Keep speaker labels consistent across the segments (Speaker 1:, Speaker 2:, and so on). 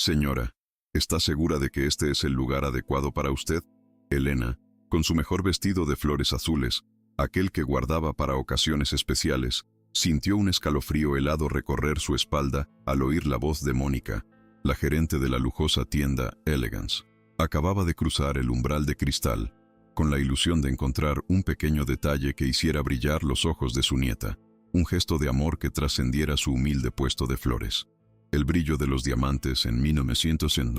Speaker 1: Señora, ¿está segura de que este es el lugar adecuado para usted? Elena, con su mejor vestido de flores azules, aquel que guardaba para ocasiones especiales, sintió un escalofrío helado recorrer su espalda al oír la voz de Mónica, la gerente de la lujosa tienda Elegance. Acababa de cruzar el umbral de cristal, con la ilusión de encontrar un pequeño detalle que hiciera brillar los ojos de su nieta, un gesto de amor que trascendiera su humilde puesto de flores. El brillo de los diamantes en 1900.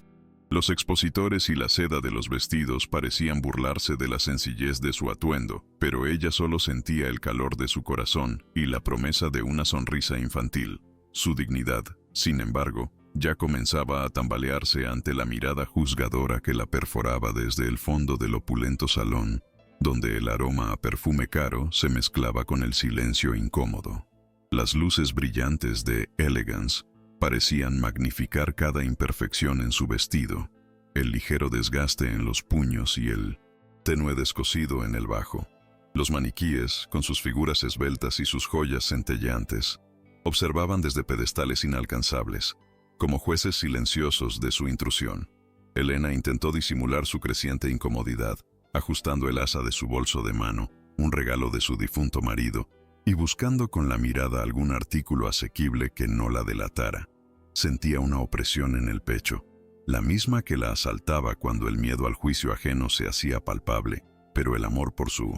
Speaker 1: Los expositores y la seda de los vestidos parecían burlarse de la sencillez de su atuendo, pero ella solo sentía el calor de su corazón y la promesa de una sonrisa infantil. Su dignidad, sin embargo, ya comenzaba a tambalearse ante la mirada juzgadora que la perforaba desde el fondo del opulento salón, donde el aroma a perfume caro se mezclaba con el silencio incómodo. Las luces brillantes de Elegance parecían magnificar cada imperfección en su vestido, el ligero desgaste en los puños y el tenue descosido en el bajo. Los maniquíes, con sus figuras esbeltas y sus joyas centelleantes, observaban desde pedestales inalcanzables, como jueces silenciosos de su intrusión. Elena intentó disimular su creciente incomodidad, ajustando el asa de su bolso de mano, un regalo de su difunto marido, y buscando con la mirada algún artículo asequible que no la delatara. Sentía una opresión en el pecho, la misma que la asaltaba cuando el miedo al juicio ajeno se hacía palpable, pero el amor por su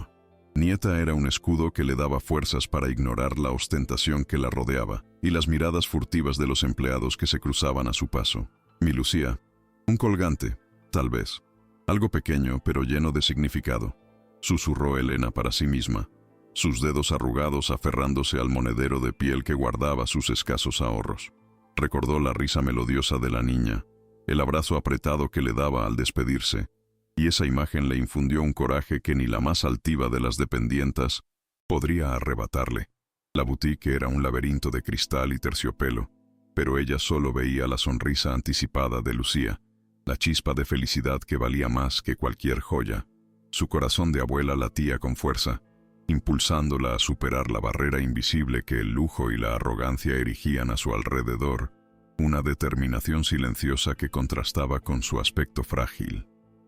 Speaker 1: nieta era un escudo que le daba fuerzas para ignorar la ostentación que la rodeaba y las miradas furtivas de los empleados que se cruzaban a su paso. Mi Lucía, un colgante, tal vez, algo pequeño pero lleno de significado, susurró Elena para sí misma, sus dedos arrugados aferrándose al monedero de piel que guardaba sus escasos ahorros. Recordó la risa melodiosa de la niña, el abrazo apretado que le daba al despedirse, y esa imagen le infundió un coraje que ni la más altiva de las dependientas podría arrebatarle. La boutique era un laberinto de cristal y terciopelo, pero ella solo veía la sonrisa anticipada de Lucía, la chispa de felicidad que valía más que cualquier joya. Su corazón de abuela latía con fuerza, impulsándola a superar la barrera invisible que el lujo y la arrogancia erigían a su alrededor, una determinación silenciosa que contrastaba con su aspecto frágil.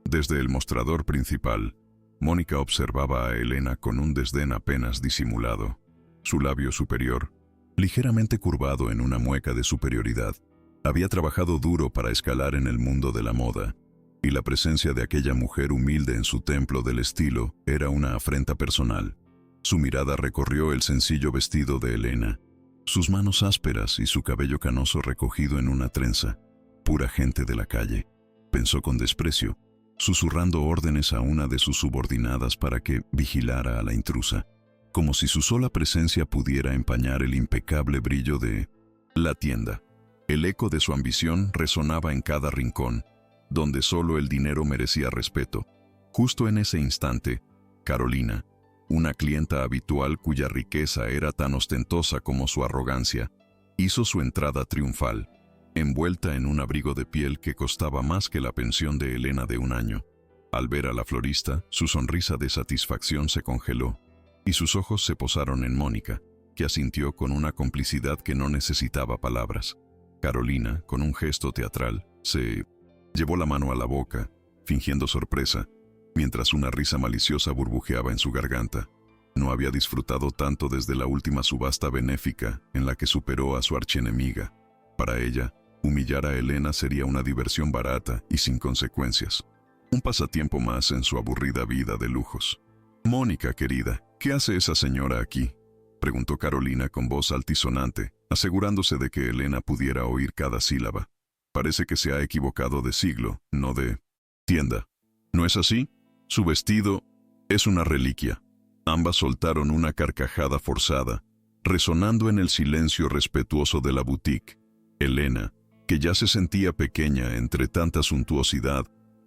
Speaker 1: Desde el mostrador principal, Mónica observaba a Elena con un desdén apenas disimulado. Su labio superior, ligeramente curvado en una mueca de superioridad, había trabajado duro para escalar en el mundo de la moda, y la presencia de aquella mujer humilde en su templo del estilo era una afrenta personal. Su mirada recorrió el sencillo vestido de Elena, sus manos ásperas y su cabello canoso recogido en una trenza. Pura gente de la calle, pensó con desprecio, susurrando órdenes a una de sus subordinadas para que vigilara a la intrusa, como si su sola presencia pudiera empañar el impecable brillo de la tienda. El eco de su ambición resonaba en cada rincón, donde solo el dinero merecía respeto. Justo en ese instante, Carolina, una clienta habitual cuya riqueza era tan ostentosa como su arrogancia, hizo su entrada triunfal, envuelta en un abrigo de piel que costaba más que la pensión de Elena de un año. Al ver a la florista, su sonrisa de satisfacción se congeló, y sus ojos se posaron en Mónica, que asintió con una complicidad que no necesitaba palabras. Carolina, con un gesto teatral, se llevó la mano a la boca, fingiendo sorpresa, mientras una risa maliciosa burbujeaba en su garganta. No había disfrutado tanto desde la última subasta benéfica en la que superó a su archienemiga. Para ella, humillar a Elena sería una diversión barata y sin consecuencias. Un pasatiempo más en su aburrida vida de lujos. «Mónica, querida, ¿qué hace esa señora aquí?», preguntó Carolina con voz altisonante, asegurándose de que Elena pudiera oír cada sílaba. «Parece que se ha equivocado de siglo, no de tienda. ¿No es así? Su vestido es una reliquia». Ambas soltaron una carcajada forzada, resonando en el silencio respetuoso de la boutique. Elena, que ya se sentía pequeña entre tanta suntuosidad,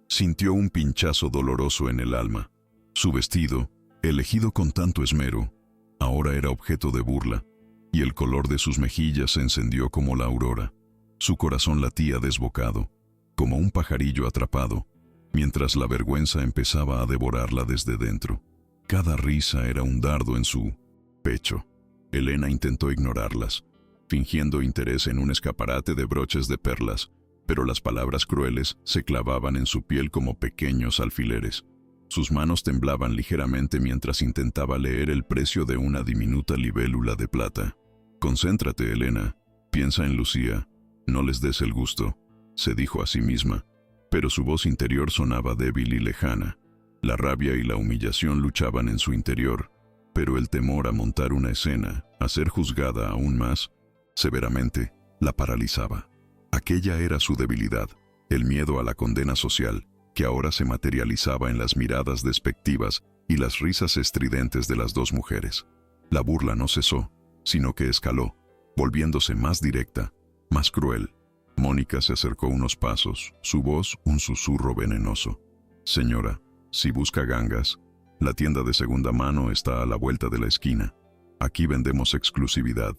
Speaker 1: sintió un pinchazo doloroso en el alma. Su vestido, elegido con tanto esmero, ahora era objeto de burla, y el color de sus mejillas se encendió como la aurora. Su corazón latía desbocado, como un pajarillo atrapado, mientras la vergüenza empezaba a devorarla desde dentro. Cada risa era un dardo en su pecho. Elena intentó ignorarlas, fingiendo interés en un escaparate de broches de perlas, pero las palabras crueles se clavaban en su piel como pequeños alfileres. Sus manos temblaban ligeramente mientras intentaba leer el precio de una diminuta libélula de plata. «Concéntrate, Elena. Piensa en Lucía. No les des el gusto», se dijo a sí misma, pero su voz interior sonaba débil y lejana. La rabia y la humillación luchaban en su interior, pero el temor a montar una escena, a ser juzgada aún más severamente, la paralizaba. Aquella era su debilidad, el miedo a la condena social, que ahora se materializaba en las miradas despectivas y las risas estridentes de las dos mujeres. La burla no cesó, sino que escaló, volviéndose más directa, más cruel. Mónica se acercó unos pasos, su voz un susurro venenoso. «Señora, si busca gangas, la tienda de segunda mano está a la vuelta de la esquina. Aquí vendemos exclusividad,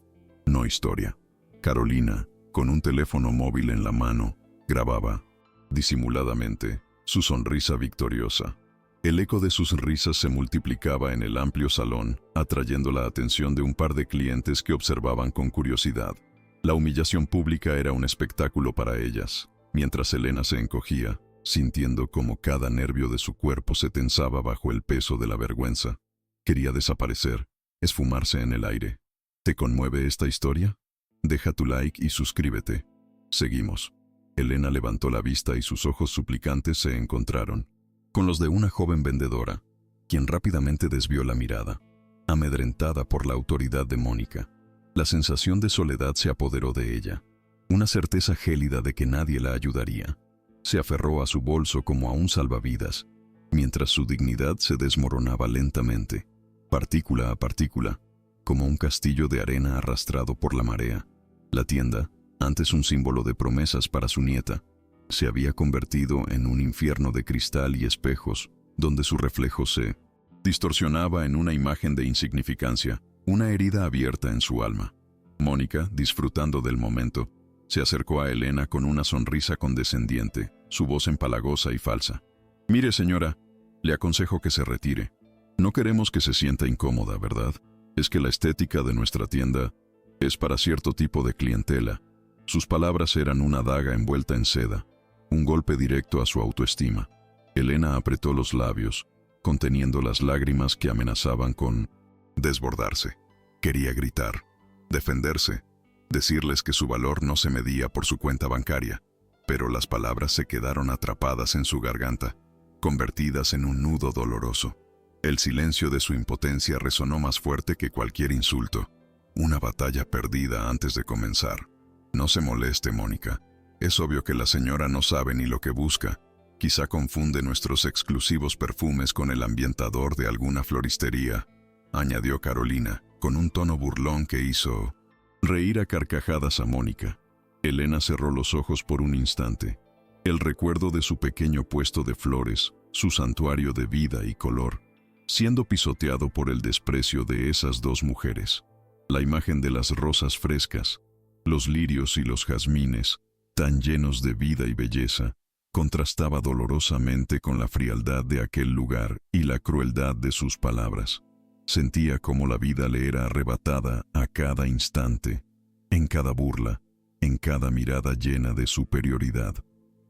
Speaker 1: no historia». Carolina, con un teléfono móvil en la mano, grababa, disimuladamente, su sonrisa victoriosa. El eco de sus risas se multiplicaba en el amplio salón, atrayendo la atención de un par de clientes que observaban con curiosidad. La humillación pública era un espectáculo para ellas, mientras Elena se encogía, sintiendo como cada nervio de su cuerpo se tensaba bajo el peso de la vergüenza. Quería desaparecer, esfumarse en el aire. ¿Te conmueve esta historia? Deja tu like y suscríbete. Seguimos. Elena levantó la vista y sus ojos suplicantes se encontraron con los de una joven vendedora, quien rápidamente desvió la mirada, amedrentada por la autoridad de Mónica. La sensación de soledad se apoderó de ella, una certeza gélida de que nadie la ayudaría. Se aferró a su bolso como a un salvavidas, mientras su dignidad se desmoronaba lentamente, partícula a partícula, como un castillo de arena arrastrado por la marea. La tienda, antes un símbolo de promesas para su nieta, se había convertido en un infierno de cristal y espejos, donde su reflejo se distorsionaba en una imagen de insignificancia, una herida abierta en su alma. Mónica, disfrutando del momento, se acercó a Elena con una sonrisa condescendiente, su voz empalagosa y falsa. «Mire, señora, le aconsejo que se retire. No queremos que se sienta incómoda, ¿verdad? Es que la estética de nuestra tienda es para cierto tipo de clientela». Sus palabras eran una daga envuelta en seda, un golpe directo a su autoestima. Elena apretó los labios, conteniendo las lágrimas que amenazaban con desbordarse. Quería gritar, defenderse, decirles que su valor no se medía por su cuenta bancaria, pero las palabras se quedaron atrapadas en su garganta, convertidas en un nudo doloroso. El silencio de su impotencia resonó más fuerte que cualquier insulto, una batalla perdida antes de comenzar. «No se moleste, Mónica. Es obvio que la señora no sabe ni lo que busca. Quizá confunde nuestros exclusivos perfumes con el ambientador de alguna floristería», añadió Carolina, con un tono burlón que hizo reír a carcajadas a Mónica. Elena cerró los ojos por un instante. El recuerdo de su pequeño puesto de flores, su santuario de vida y color, siendo pisoteado por el desprecio de esas dos mujeres. La imagen de las rosas frescas, los lirios y los jazmines, tan llenos de vida y belleza, contrastaba dolorosamente con la frialdad de aquel lugar y la crueldad de sus palabras. Sentía cómo la vida le era arrebatada a cada instante, en cada burla, en cada mirada llena de superioridad.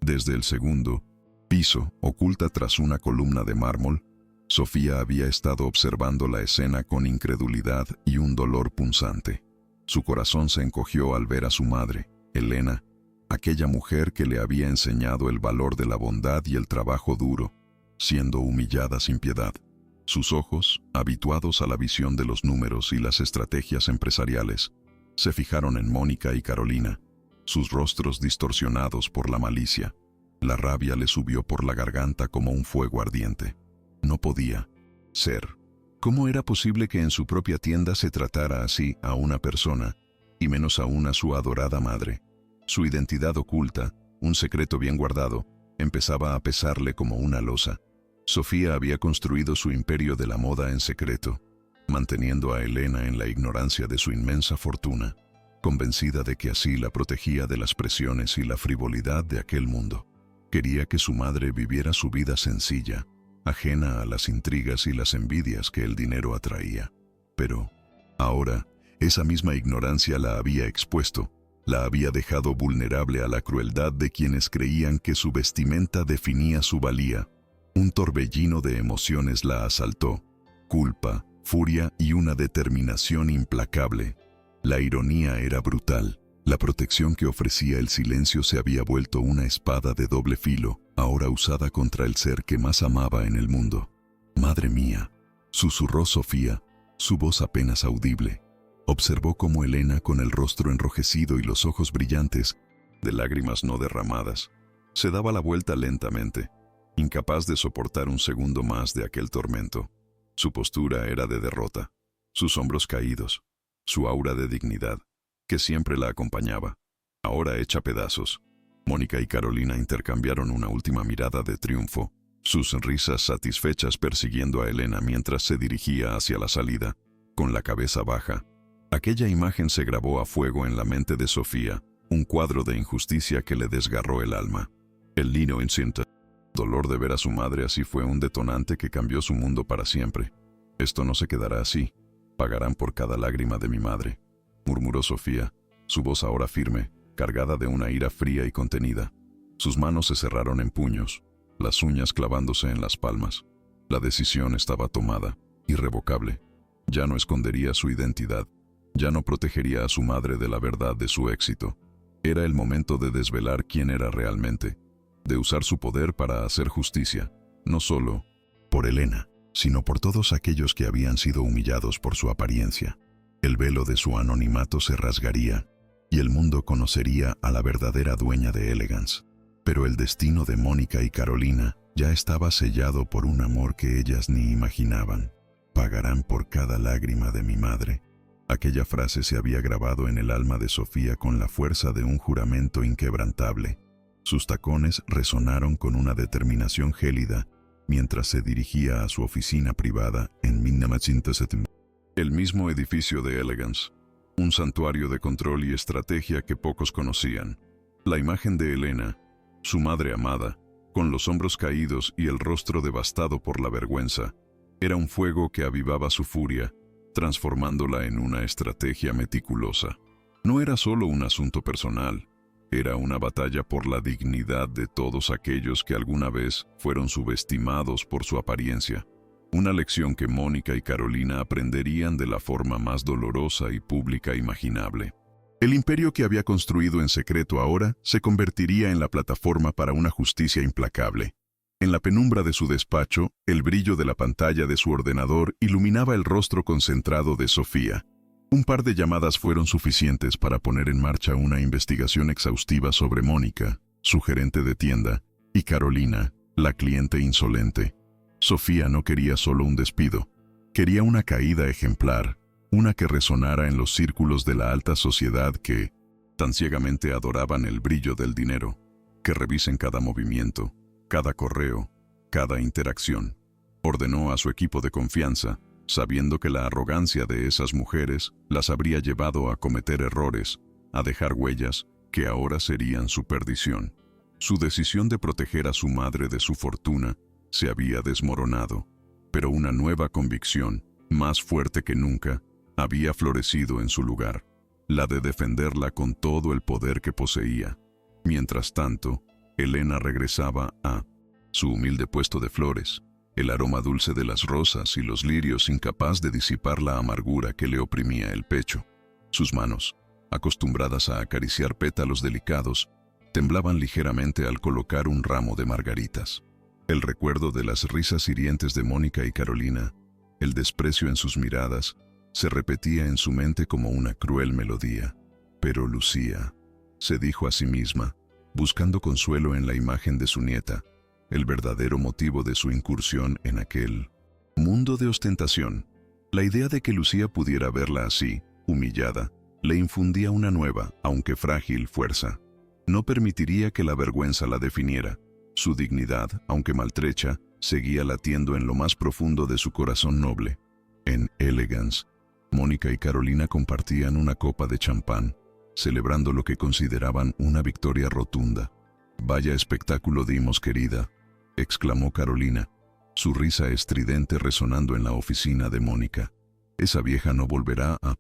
Speaker 1: Desde el segundo piso, oculta tras una columna de mármol, Sofía había estado observando la escena con incredulidad y un dolor punzante. Su corazón se encogió al ver a su madre, Elena, aquella mujer que le había enseñado el valor de la bondad y el trabajo duro, siendo humillada sin piedad. Sus ojos, habituados a la visión de los números y las estrategias empresariales, se fijaron en Mónica y Carolina, sus rostros distorsionados por la malicia. La rabia le subió por la garganta como un fuego ardiente. No podía ser. ¿Cómo era posible que en su propia tienda se tratara así a una persona, y menos aún a su adorada madre? Su identidad oculta, un secreto bien guardado, empezaba a pesarle como una losa. Sofía había construido su imperio de la moda en secreto, manteniendo a Elena en la ignorancia de su inmensa fortuna, convencida de que así la protegía de las presiones y la frivolidad de aquel mundo. Quería que su madre viviera su vida sencilla, ajena a las intrigas y las envidias que el dinero atraía. Pero ahora, esa misma ignorancia la había expuesto, La había dejado vulnerable a la crueldad de quienes creían que su vestimenta definía su valía. Un torbellino de emociones la asaltó: culpa, furia y una determinación implacable. La ironía era brutal. La protección que ofrecía el silencio se había vuelto una espada de doble filo, ahora usada contra el ser que más amaba en el mundo. «Madre mía», susurró Sofía, su voz apenas audible. Observó cómo Elena, con el rostro enrojecido y los ojos brillantes, de lágrimas no derramadas, se daba la vuelta lentamente, incapaz de soportar un segundo más de aquel tormento. Su postura era de derrota, sus hombros caídos, su aura de dignidad, que siempre la acompañaba, ahora hecha pedazos. Mónica y Carolina intercambiaron una última mirada de triunfo, sus risas satisfechas persiguiendo a Elena mientras se dirigía hacia la salida, con la cabeza baja. Aquella imagen se grabó a fuego en la mente de Sofía, un cuadro de injusticia que le desgarró el alma. El niño instinto. Dolor de ver a su madre así fue un detonante que cambió su mundo para siempre. «Esto no se quedará así. Pagarán por cada lágrima de mi madre», murmuró Sofía, su voz ahora firme, cargada de una ira fría y contenida. Sus manos se cerraron en puños, las uñas clavándose en las palmas. La decisión estaba tomada, irrevocable. Ya no escondería su identidad, ya no protegería a su madre de la verdad de su éxito. Era el momento de desvelar quién era realmente, de usar su poder para hacer justicia, no solo por Elena, sino por todos aquellos que habían sido humillados por su apariencia. El velo de su anonimato se rasgaría, y el mundo conocería a la verdadera dueña de Elegance. Pero el destino de Mónica y Carolina ya estaba sellado por un amor que ellas ni imaginaban. «Pagarán por cada lágrima de mi madre». Aquella frase se había grabado en el alma de Sofía con la fuerza de un juramento inquebrantable. Sus tacones resonaron con una determinación gélida mientras se dirigía a su oficina privada en Minnamacintasetim. El mismo edificio de Elegance, un santuario de control y estrategia que pocos conocían. La imagen de Elena, su madre amada, con los hombros caídos y el rostro devastado por la vergüenza, era un fuego que avivaba su furia, transformándola en una estrategia meticulosa. No era solo un asunto personal, era una batalla por la dignidad de todos aquellos que alguna vez fueron subestimados por su apariencia. Una lección que Mónica y Carolina aprenderían de la forma más dolorosa y pública imaginable. El imperio que había construido en secreto ahora se convertiría en la plataforma para una justicia implacable. En la penumbra de su despacho, el brillo de la pantalla de su ordenador iluminaba el rostro concentrado de Sofía. Un par de llamadas fueron suficientes para poner en marcha una investigación exhaustiva sobre Mónica, su gerente de tienda, y Carolina, la cliente insolente. Sofía no quería solo un despido, quería una caída ejemplar, una que resonara en los círculos de la alta sociedad que tan ciegamente adoraban el brillo del dinero, que revisen cada movimiento, cada correo, cada interacción. Ordenó a su equipo de confianza, sabiendo que la arrogancia de esas mujeres las habría llevado a cometer errores, a dejar huellas que ahora serían su perdición. Su decisión de proteger a su madre de su fortuna se había desmoronado, pero una nueva convicción, más fuerte que nunca, había florecido en su lugar, la de defenderla con todo el poder que poseía. Mientras tanto, Elena regresaba a su humilde puesto de flores, el aroma dulce de las rosas y los lirios incapaz de disipar la amargura que le oprimía el pecho. Sus manos, acostumbradas a acariciar pétalos delicados, temblaban ligeramente al colocar un ramo de margaritas. El recuerdo de las risas hirientes de Mónica y Carolina, el desprecio en sus miradas, se repetía en su mente como una cruel melodía. Pero Lucía, se dijo a sí misma, buscando consuelo en la imagen de su nieta, el verdadero motivo de su incursión en aquel mundo de ostentación. La idea de que Lucía pudiera verla así, humillada, le infundía una nueva, aunque frágil, fuerza. No permitiría que la vergüenza la definiera. Su dignidad, aunque maltrecha, seguía latiendo en lo más profundo de su corazón noble. En Elegance, Mónica y Carolina compartían una copa de champán, celebrando lo que consideraban una victoria rotunda. «Vaya espectáculo dimos, querida», exclamó Carolina, su risa estridente resonando en la oficina de Mónica. «Esa vieja no volverá a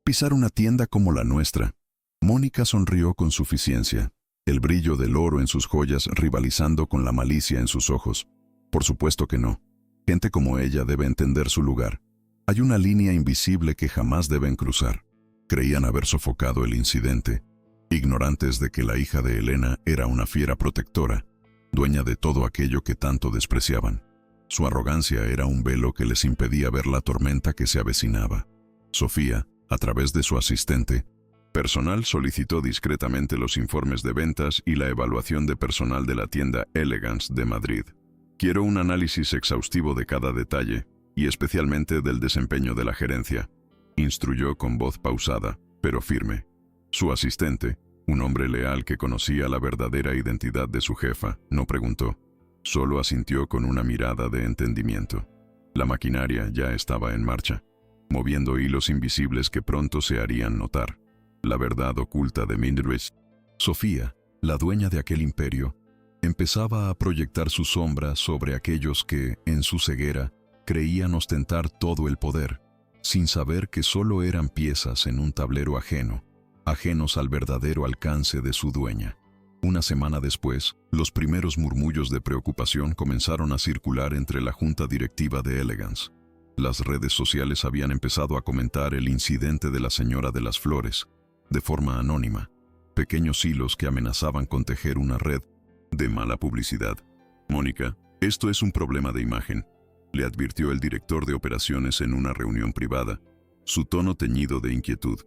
Speaker 1: pisar una tienda como la nuestra». Mónica sonrió con suficiencia, el brillo del oro en sus joyas rivalizando con la malicia en sus ojos. Por supuesto que no. Gente como ella debe entender su lugar. Hay una línea invisible que jamás deben cruzar. Creían haber sofocado el incidente, ignorantes de que la hija de Elena era una fiera protectora, dueña de todo aquello que tanto despreciaban. Su arrogancia era un velo que les impedía ver la tormenta que se avecinaba. Sofía, a través de su asistente personal, solicitó discretamente los informes de ventas y la evaluación de personal de la tienda Elegance de Madrid. Quiero un análisis exhaustivo de cada detalle, y especialmente del desempeño de la gerencia, instruyó con voz pausada, pero firme. Su asistente, un hombre leal que conocía la verdadera identidad de su jefa, no preguntó. Solo asintió con una mirada de entendimiento. La maquinaria ya estaba en marcha, moviendo hilos invisibles que pronto se harían notar. La verdad oculta de Mildred. Sofía, la dueña de aquel imperio, empezaba a proyectar su sombra sobre aquellos que, en su ceguera, creían ostentar todo el poder, sin saber que solo eran piezas en un tablero ajeno, ajenos al verdadero alcance de su dueña. Una semana después, los primeros murmullos de preocupación comenzaron a circular entre la junta directiva de Elegance. Las redes sociales habían empezado a comentar el incidente de la señora de las flores, de forma anónima, pequeños hilos que amenazaban con tejer una red de mala publicidad. Mónica, esto es un problema de imagen, le advirtió el director de operaciones en una reunión privada, su tono teñido de inquietud.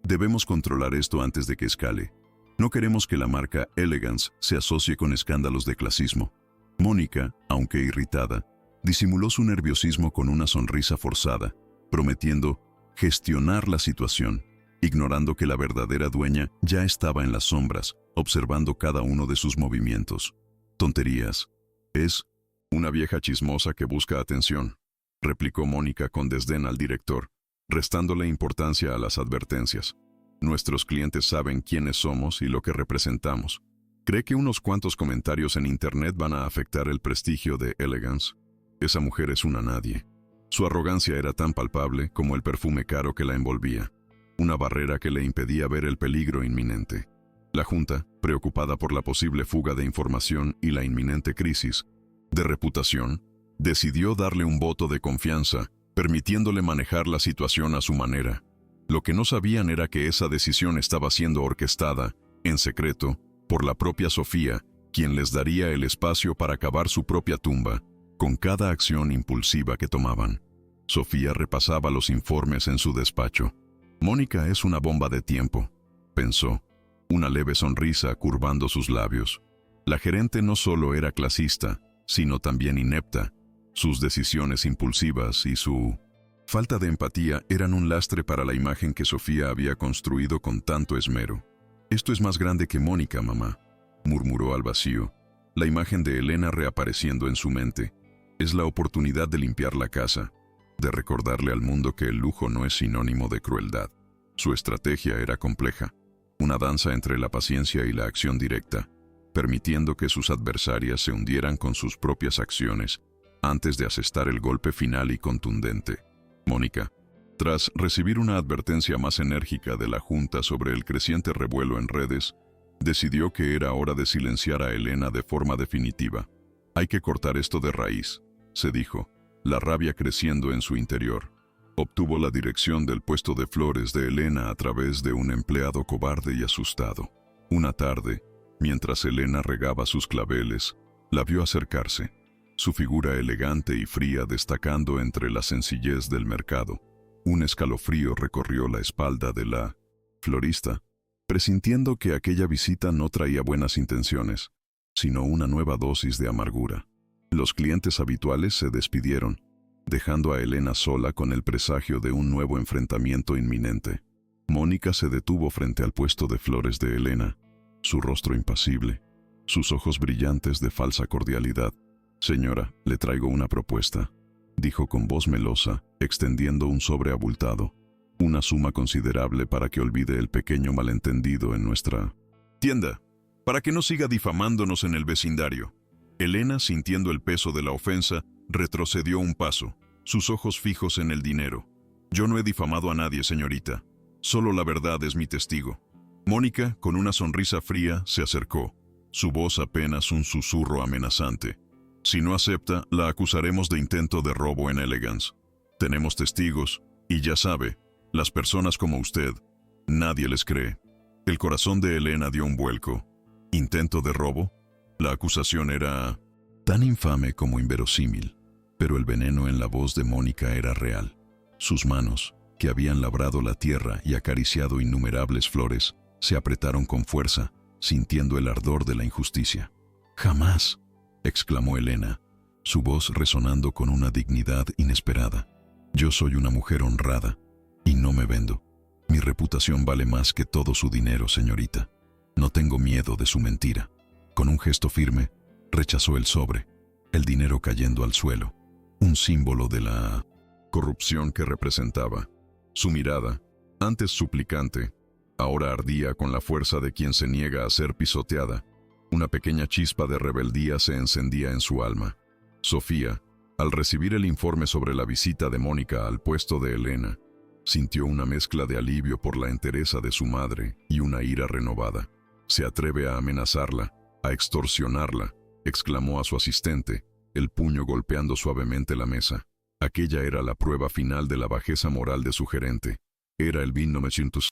Speaker 1: Debemos controlar esto antes de que escale. No queremos que la marca Elegance se asocie con escándalos de clasismo. Mónica, aunque irritada, disimuló su nerviosismo con una sonrisa forzada, prometiendo gestionar la situación, ignorando que la verdadera dueña ya estaba en las sombras, observando cada uno de sus movimientos. Tonterías. Es una vieja chismosa que busca atención, replicó Mónica con desdén al director, restándole importancia a las advertencias. Nuestros clientes saben quiénes somos y lo que representamos. ¿Cree que unos cuantos comentarios en internet van a afectar el prestigio de Elegance? Esa mujer es una nadie. Su arrogancia era tan palpable como el perfume caro que la envolvía, una barrera que le impedía ver el peligro inminente. La Junta, preocupada por la posible fuga de información y la inminente crisis de reputación, decidió darle un voto de confianza, permitiéndole manejar la situación a su manera. Lo que no sabían era que esa decisión estaba siendo orquestada, en secreto, por la propia Sofía, quien les daría el espacio para cavar su propia tumba, con cada acción impulsiva que tomaban. Sofía repasaba los informes en su despacho. Mónica es una bomba de tiempo, pensó, una leve sonrisa curvando sus labios. La gerente no solo era clasista, sino también inepta. Sus decisiones impulsivas y su falta de empatía eran un lastre para la imagen que Sofía había construido con tanto esmero. Esto es más grande que Mónica, mamá, murmuró al vacío, la imagen de Elena reapareciendo en su mente. Es la oportunidad de limpiar la casa, de recordarle al mundo que el lujo no es sinónimo de crueldad. Su estrategia era compleja, una danza entre la paciencia y la acción directa, permitiendo que sus adversarias se hundieran con sus propias acciones antes de asestar el golpe final y contundente. Mónica, tras recibir una advertencia más enérgica de la Junta sobre el creciente revuelo en redes, decidió que era hora de silenciar a Elena de forma definitiva. Hay que cortar esto de raíz, se dijo, la rabia creciendo en su interior. Obtuvo la dirección del puesto de flores de Elena a través de un empleado cobarde y asustado. Una tarde, mientras Elena regaba sus claveles, la vio acercarse, su figura elegante y fría destacando entre la sencillez del mercado. Un escalofrío recorrió la espalda de la florista, presintiendo que aquella visita no traía buenas intenciones, sino una nueva dosis de amargura. Los clientes habituales se despidieron, dejando a Elena sola con el presagio de un nuevo enfrentamiento inminente. Mónica se detuvo frente al puesto de flores de Elena, su rostro impasible, sus ojos brillantes de falsa cordialidad. «Señora, le traigo una propuesta», dijo con voz melosa, extendiendo un sobre abultado. «Una suma considerable para que olvide el pequeño malentendido en nuestra tienda, para que no siga difamándonos en el vecindario». Elena, sintiendo el peso de la ofensa, retrocedió un paso, sus ojos fijos en el dinero. «Yo no he difamado a nadie, señorita. Solo la verdad es mi testigo». Mónica, con una sonrisa fría, se acercó, su voz apenas un susurro amenazante. Si no acepta, la acusaremos de intento de robo en Elegance. Tenemos testigos, y ya sabe, las personas como usted, nadie les cree. El corazón de Elena dio un vuelco. ¿Intento de robo? La acusación era tan infame como inverosímil, pero el veneno en la voz de Mónica era real. Sus manos, que habían labrado la tierra y acariciado innumerables flores, se apretaron con fuerza, sintiendo el ardor de la injusticia. «¡Jamás!», exclamó Elena, su voz resonando con una dignidad inesperada. «Yo soy una mujer honrada, y no me vendo. Mi reputación vale más que todo su dinero, señorita. No tengo miedo de su mentira». Con un gesto firme, rechazó el sobre, el dinero cayendo al suelo, un símbolo de la corrupción que representaba. Su mirada, antes suplicante, ahora ardía con la fuerza de quien se niega a ser pisoteada. Una pequeña chispa de rebeldía se encendía en su alma. Sofía, al recibir el informe sobre la visita de Mónica al puesto de Elena, sintió una mezcla de alivio por la entereza de su madre y una ira renovada. «Se atreve a amenazarla, a extorsionarla», exclamó a su asistente, el puño golpeando suavemente la mesa. Aquella era la prueba final de la bajeza moral de su gerente. Era el 1900.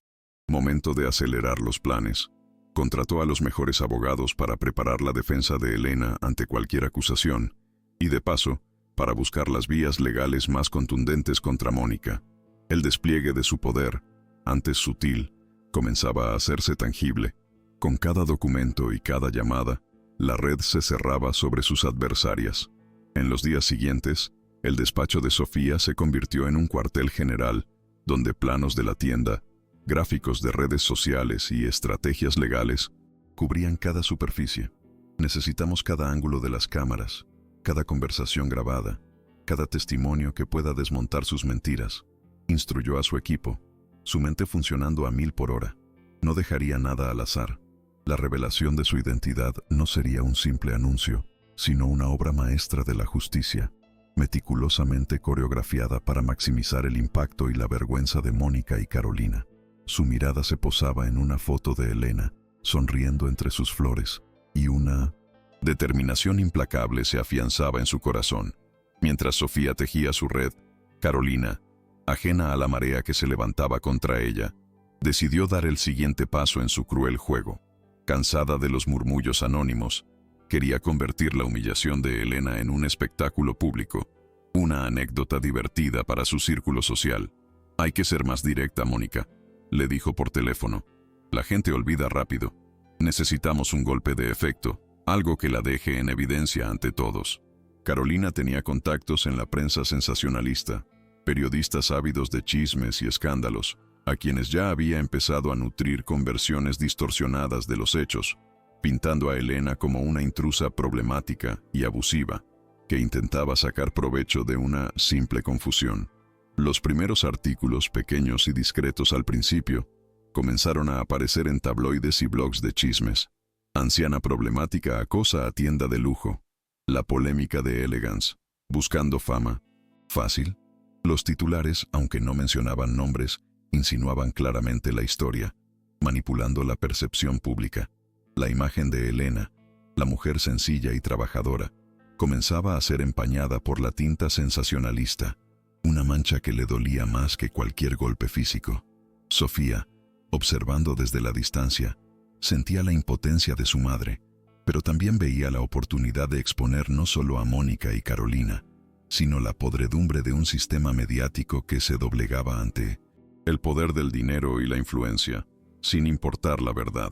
Speaker 1: Momento de acelerar los planes. Contrató a los mejores abogados para preparar la defensa de Elena ante cualquier acusación, y de paso, para buscar las vías legales más contundentes contra Mónica. El despliegue de su poder, antes sutil, comenzaba a hacerse tangible. Con cada documento y cada llamada, la red se cerraba sobre sus adversarias. En los días siguientes, el despacho de Sofía se convirtió en un cuartel general, donde planos de la tienda, gráficos de redes sociales y estrategias legales cubrían cada superficie. «Necesitamos cada ángulo de las cámaras, cada conversación grabada, cada testimonio que pueda desmontar sus mentiras», instruyó a su equipo, su mente funcionando a 1000 por hora. No dejaría nada al azar. La revelación de su identidad no sería un simple anuncio, sino una obra maestra de la justicia, meticulosamente coreografiada para maximizar el impacto y la vergüenza de Mónica y Carolina. Su mirada se posaba en una foto de Elena, sonriendo entre sus flores, y una determinación implacable se afianzaba en su corazón. Mientras Sofía tejía su red, Carolina, ajena a la marea que se levantaba contra ella, decidió dar el siguiente paso en su cruel juego. Cansada de los murmullos anónimos, quería convertir la humillación de Elena en un espectáculo público, una anécdota divertida para su círculo social. «Hay que ser más directa, Mónica», le dijo por teléfono. «La gente olvida rápido. Necesitamos un golpe de efecto, algo que la deje en evidencia ante todos». Carolina tenía contactos en la prensa sensacionalista, periodistas ávidos de chismes y escándalos, a quienes ya había empezado a nutrir con versiones distorsionadas de los hechos, pintando a Elena como una intrusa problemática y abusiva, que intentaba sacar provecho de una simple confusión. Los primeros artículos, pequeños y discretos al principio, comenzaron a aparecer en tabloides y blogs de chismes. «Anciana problemática acosa a tienda de lujo», «La polémica de Elegance», «Buscando fama». ¿Fácil? Los titulares, aunque no mencionaban nombres, insinuaban claramente la historia, manipulando la percepción pública. La imagen de Elena, la mujer sencilla y trabajadora, comenzaba a ser empañada por la tinta sensacionalista, una mancha que le dolía más que cualquier golpe físico. Sofía, observando desde la distancia, sentía la impotencia de su madre, pero también veía la oportunidad de exponer no solo a Mónica y Carolina, sino la podredumbre de un sistema mediático que se doblegaba ante el poder del dinero y la influencia, sin importar la verdad.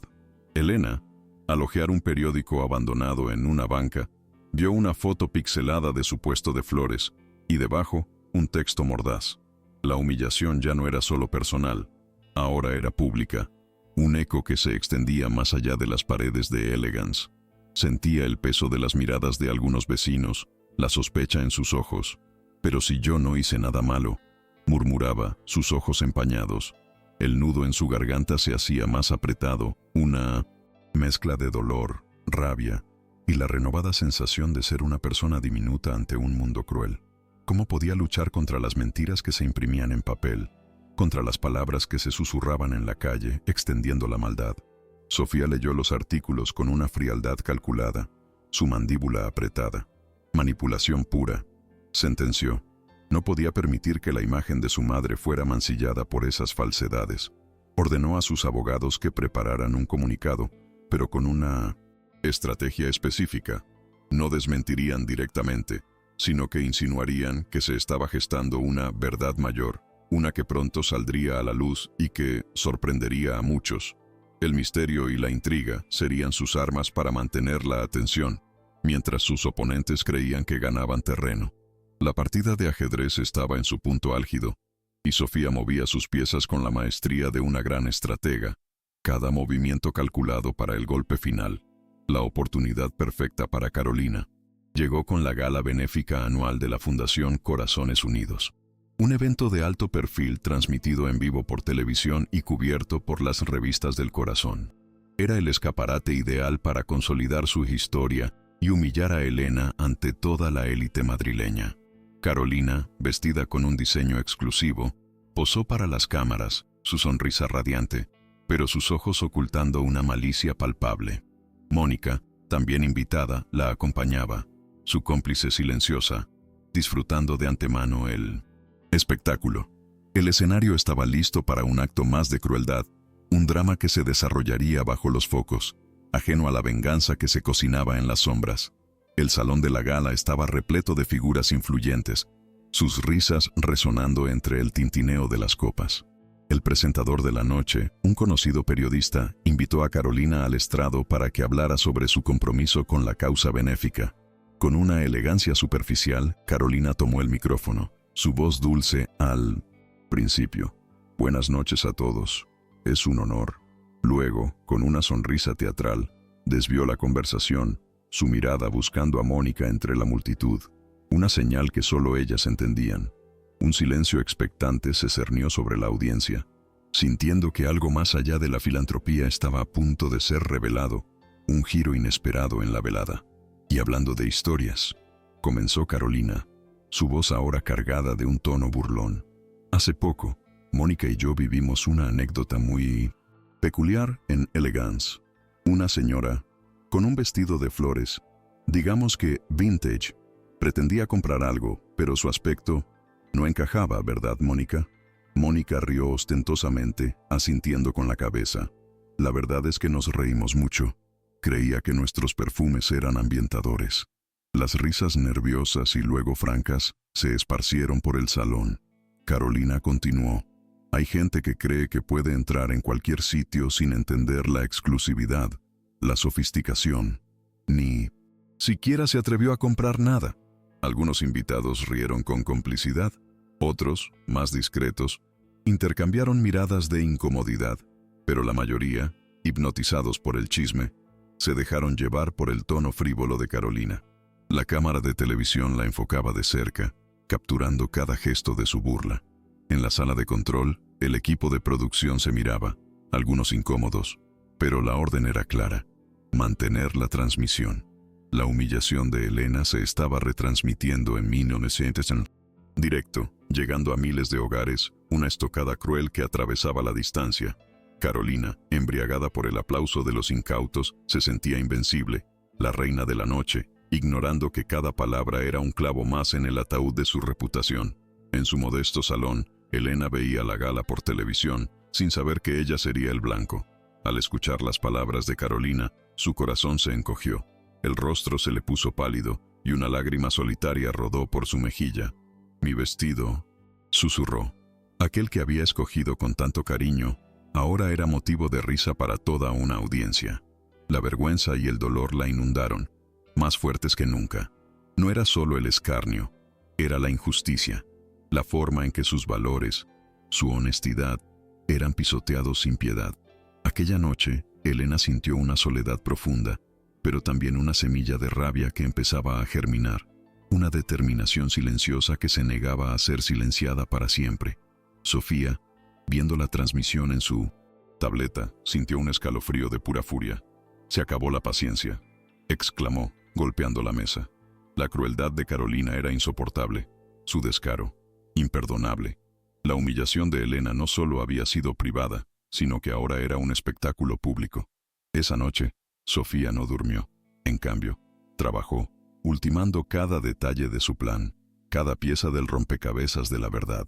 Speaker 1: Elena, al hojear un periódico abandonado en una banca, vio una foto pixelada de su puesto de flores y debajo un texto mordaz. La humillación ya no era solo personal, ahora era pública, un eco que se extendía más allá de las paredes de Elegance. Sentía el peso de las miradas de algunos vecinos, la sospecha en sus ojos. «Pero si yo no hice nada malo», murmuraba, sus ojos empañados. El nudo en su garganta se hacía más apretado, una mezcla de dolor, rabia y la renovada sensación de ser una persona diminuta ante un mundo cruel. ¿Cómo podía luchar contra las mentiras que se imprimían en papel? contra las palabras que se susurraban en la calle, extendiendo la maldad. Sofía leyó los artículos con una frialdad calculada, su mandíbula apretada. Manipulación pura, sentenció. No podía permitir que la imagen de su madre fuera mancillada por esas falsedades. Ordenó a sus abogados que prepararan un comunicado, pero con una estrategia específica. No desmentirían directamente, sino que insinuarían que se estaba gestando una verdad mayor, una que pronto saldría a la luz y que sorprendería a muchos. El misterio y la intriga serían sus armas para mantener la atención, mientras sus oponentes creían que ganaban terreno. La partida de ajedrez estaba en su punto álgido, y Sofía movía sus piezas con la maestría de una gran estratega, cada movimiento calculado para el golpe final. La oportunidad perfecta para Carolina llegó con la gala benéfica anual de la Fundación Corazones Unidos. Un evento de alto perfil transmitido en vivo por televisión y cubierto por las revistas del corazón. Era el escaparate ideal para consolidar su historia y humillar a Elena ante toda la élite madrileña. Carolina, vestida con un diseño exclusivo, posó para las cámaras, su sonrisa radiante, pero sus ojos ocultando una malicia palpable. Mónica, también invitada, la acompañaba, su cómplice silenciosa, disfrutando de antemano el espectáculo. El escenario estaba listo para un acto más de crueldad, un drama que se desarrollaría bajo los focos, ajeno a la venganza que se cocinaba en las sombras. El salón de la gala estaba repleto de figuras influyentes, sus risas resonando entre el tintineo de las copas. El presentador de la noche, un conocido periodista, invitó a Carolina al estrado para que hablara sobre su compromiso con la causa benéfica. Con una elegancia superficial, Carolina tomó el micrófono, su voz dulce al principio. «Buenas noches a todos. Es un honor». Luego, con una sonrisa teatral, desvió la conversación, su mirada buscando a Mónica entre la multitud, una señal que solo ellas entendían. Un silencio expectante se cernió sobre la audiencia, sintiendo que algo más allá de la filantropía estaba a punto de ser revelado, un giro inesperado en la velada. Y hablando de historias, comenzó Carolina, su voz ahora cargada de un tono burlón. Hace poco, Mónica y yo vivimos una anécdota muy peculiar en Elegance. Una señora, con un vestido de flores, digamos que vintage, pretendía comprar algo, pero su aspecto no encajaba, ¿verdad, Mónica? Mónica rió ostentosamente, asintiendo con la cabeza. La verdad es que nos reímos mucho. Creía que nuestros perfumes eran ambientadores. Las risas nerviosas y luego francas se esparcieron por el salón. Carolina continuó. Hay gente que cree que puede entrar en cualquier sitio sin entender la exclusividad, la sofisticación. Ni siquiera se atrevió a comprar nada. Algunos invitados rieron con complicidad. Otros, más discretos, intercambiaron miradas de incomodidad, pero la mayoría, hipnotizados por el chisme, se dejaron llevar por el tono frívolo de Carolina. La cámara de televisión la enfocaba de cerca, capturando cada gesto de su burla. En la sala de control, el equipo de producción se miraba, algunos incómodos, pero la orden era clara: mantener la transmisión. La humillación de Elena se estaba retransmitiendo en 1900 en directo, llegando a miles de hogares, una estocada cruel que atravesaba la distancia. Carolina, embriagada por el aplauso de los incautos, se sentía invencible, la reina de la noche, ignorando que cada palabra era un clavo más en el ataúd de su reputación. En su modesto salón, Elena veía la gala por televisión, sin saber que ella sería el blanco. Al escuchar las palabras de Carolina, su corazón se encogió, el rostro se le puso pálido y una lágrima solitaria rodó por su mejilla. «Mi vestido», susurró. Aquel que había escogido con tanto cariño, ahora era motivo de risa para toda una audiencia. La vergüenza y el dolor la inundaron, más fuertes que nunca. No era solo el escarnio, era la injusticia, la forma en que sus valores, su honestidad, eran pisoteados sin piedad. Aquella noche, Elena sintió una soledad profunda, pero también una semilla de rabia que empezaba a germinar, una determinación silenciosa que se negaba a ser silenciada para siempre. Sofía, viendo la transmisión en su tableta, sintió un escalofrío de pura furia. «Se acabó la paciencia», exclamó, golpeando la mesa. La crueldad de Carolina era insoportable, su descaro, imperdonable. La humillación de Elena no solo había sido privada, sino que ahora era un espectáculo público. Esa noche, Sofía no durmió. En cambio, trabajó, ultimando cada detalle de su plan, cada pieza del rompecabezas de la verdad.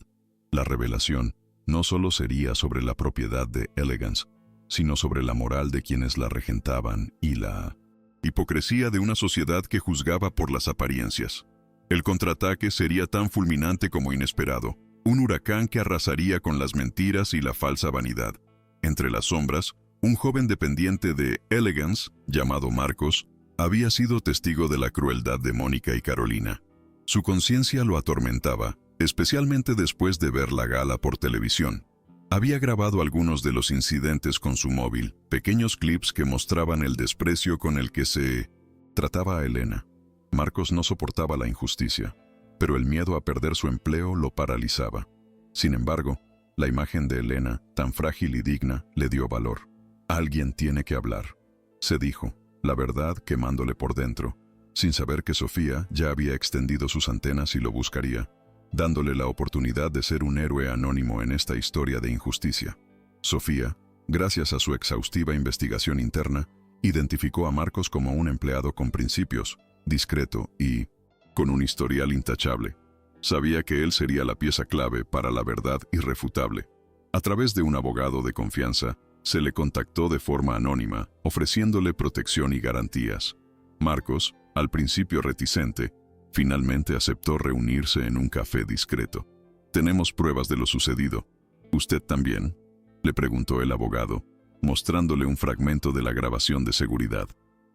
Speaker 1: La revelación no solo sería sobre la propiedad de Elegance, sino sobre la moral de quienes la regentaban y la hipocresía de una sociedad que juzgaba por las apariencias. El contraataque sería tan fulminante como inesperado, un huracán que arrasaría con las mentiras y la falsa vanidad. Entre las sombras, un joven dependiente de Elegance, llamado Marcos, había sido testigo de la crueldad de Mónica y Carolina. Su conciencia lo atormentaba, especialmente después de ver la gala por televisión. Había grabado algunos de los incidentes con su móvil, pequeños clips que mostraban el desprecio con el que se trataba a Elena. Marcos no soportaba la injusticia, pero el miedo a perder su empleo lo paralizaba. Sin embargo, la imagen de Elena, tan frágil y digna, le dio valor. Alguien tiene que hablar, se dijo, la verdad quemándole por dentro, sin saber que Sofía ya había extendido sus antenas y lo buscaría, dándole la oportunidad de ser un héroe anónimo en esta historia de injusticia. Sofía, gracias a su exhaustiva investigación interna, identificó a Marcos como un empleado con principios, discreto y con un historial intachable. Sabía que él sería la pieza clave para la verdad irrefutable. A través de un abogado de confianza, se le contactó de forma anónima, ofreciéndole protección y garantías. Marcos, al principio reticente, finalmente aceptó reunirse en un café discreto. «Tenemos pruebas de lo sucedido. ¿Usted también?», le preguntó el abogado, mostrándole un fragmento de la grabación de seguridad.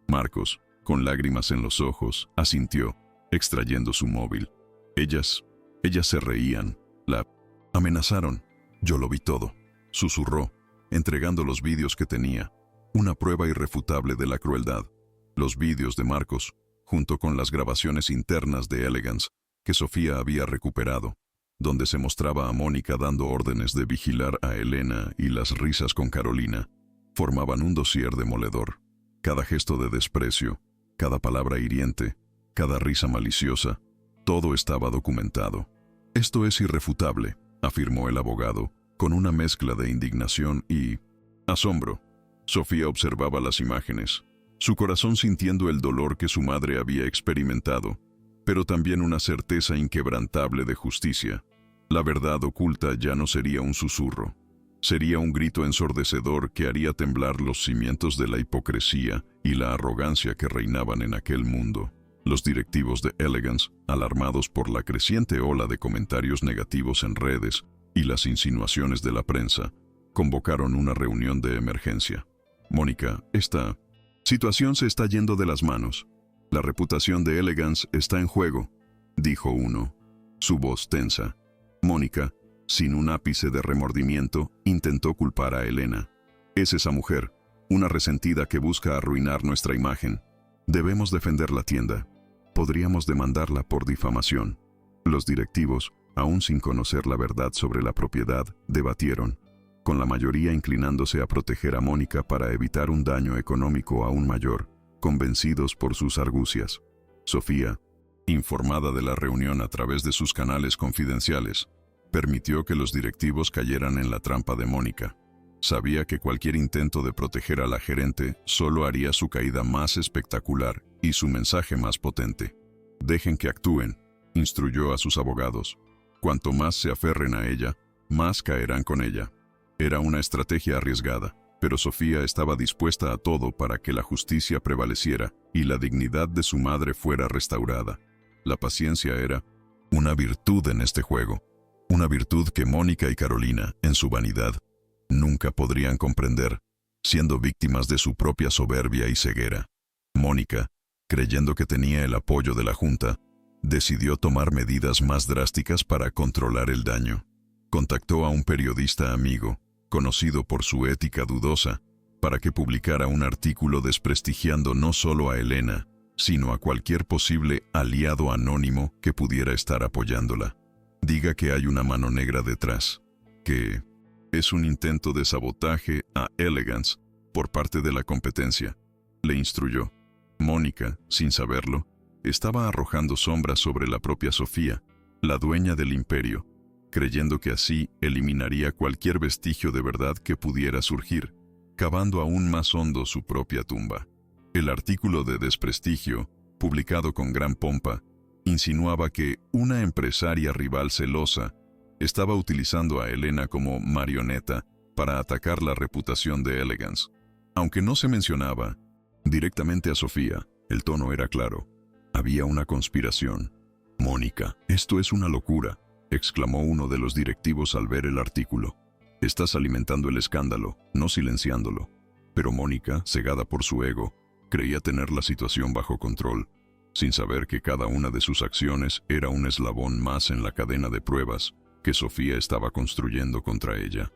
Speaker 1: Marcos, con lágrimas en los ojos, asintió, extrayendo su móvil. Ellas se reían, la amenazaron. «Yo lo vi todo», susurró, entregando los vídeos que tenía, una prueba irrefutable de la crueldad. Los vídeos de Marcos, junto con las grabaciones internas de Elegance, que Sofía había recuperado, donde se mostraba a Mónica dando órdenes de vigilar a Elena y las risas con Carolina, formaban un dossier demoledor. Cada gesto de desprecio, cada palabra hiriente, cada risa maliciosa, todo estaba documentado. «Esto es irrefutable», afirmó el abogado, con una mezcla de indignación y asombro. Sofía observaba las imágenes, su corazón sintiendo el dolor que su madre había experimentado, pero también una certeza inquebrantable de justicia. La verdad oculta ya no sería un susurro. Sería un grito ensordecedor que haría temblar los cimientos de la hipocresía y la arrogancia que reinaban en aquel mundo. Los directivos de Elegance, alarmados por la creciente ola de comentarios negativos en redes y las insinuaciones de la prensa, convocaron una reunión de emergencia. «Mónica, esta situación se está yendo de las manos. La reputación de Elegance está en juego», dijo uno, su voz tensa. Mónica, sin un ápice de remordimiento, intentó culpar a Elena. «Es esa mujer, una resentida que busca arruinar nuestra imagen. Debemos defender la tienda. Podríamos demandarla por difamación». Los directivos, aún sin conocer la verdad sobre la propiedad, debatieron, con la mayoría inclinándose a proteger a Mónica para evitar un daño económico aún mayor, convencidos por sus argucias. Sofía, informada de la reunión a través de sus canales confidenciales, permitió que los directivos cayeran en la trampa de Mónica. Sabía que cualquier intento de proteger a la gerente solo haría su caída más espectacular y su mensaje más potente. «Dejen que actúen», instruyó a sus abogados. «Cuanto más se aferren a ella, más caerán con ella». Era una estrategia arriesgada, pero Sofía estaba dispuesta a todo para que la justicia prevaleciera y la dignidad de su madre fuera restaurada. La paciencia era una virtud en este juego, una virtud que Mónica y Carolina, en su vanidad, nunca podrían comprender, siendo víctimas de su propia soberbia y ceguera. Mónica, creyendo que tenía el apoyo de la Junta, decidió tomar medidas más drásticas para controlar el daño. Contactó a un periodista amigo, conocido por su ética dudosa, para que publicara un artículo desprestigiando no solo a Elena, sino a cualquier posible aliado anónimo que pudiera estar apoyándola. «Diga que hay una mano negra detrás, que es un intento de sabotaje a Elegance por parte de la competencia», le instruyó. Mónica, sin saberlo, estaba arrojando sombras sobre la propia Sofía, la dueña del imperio. creyendo que así eliminaría cualquier vestigio de verdad que pudiera surgir, cavando aún más hondo su propia tumba. El artículo de desprestigio, publicado con gran pompa, insinuaba que una empresaria rival celosa estaba utilizando a Elena como marioneta para atacar la reputación de Elegance. Aunque no se mencionaba directamente a Sofía, el tono era claro. Había una conspiración. «Mónica, esto es una locura», exclamó uno de los directivos al ver el artículo. «Estás alimentando el escándalo, no silenciándolo». Pero Mónica, cegada por su ego, creía tener la situación bajo control, sin saber que cada una de sus acciones era un eslabón más en la cadena de pruebas que Sofía estaba construyendo contra ella.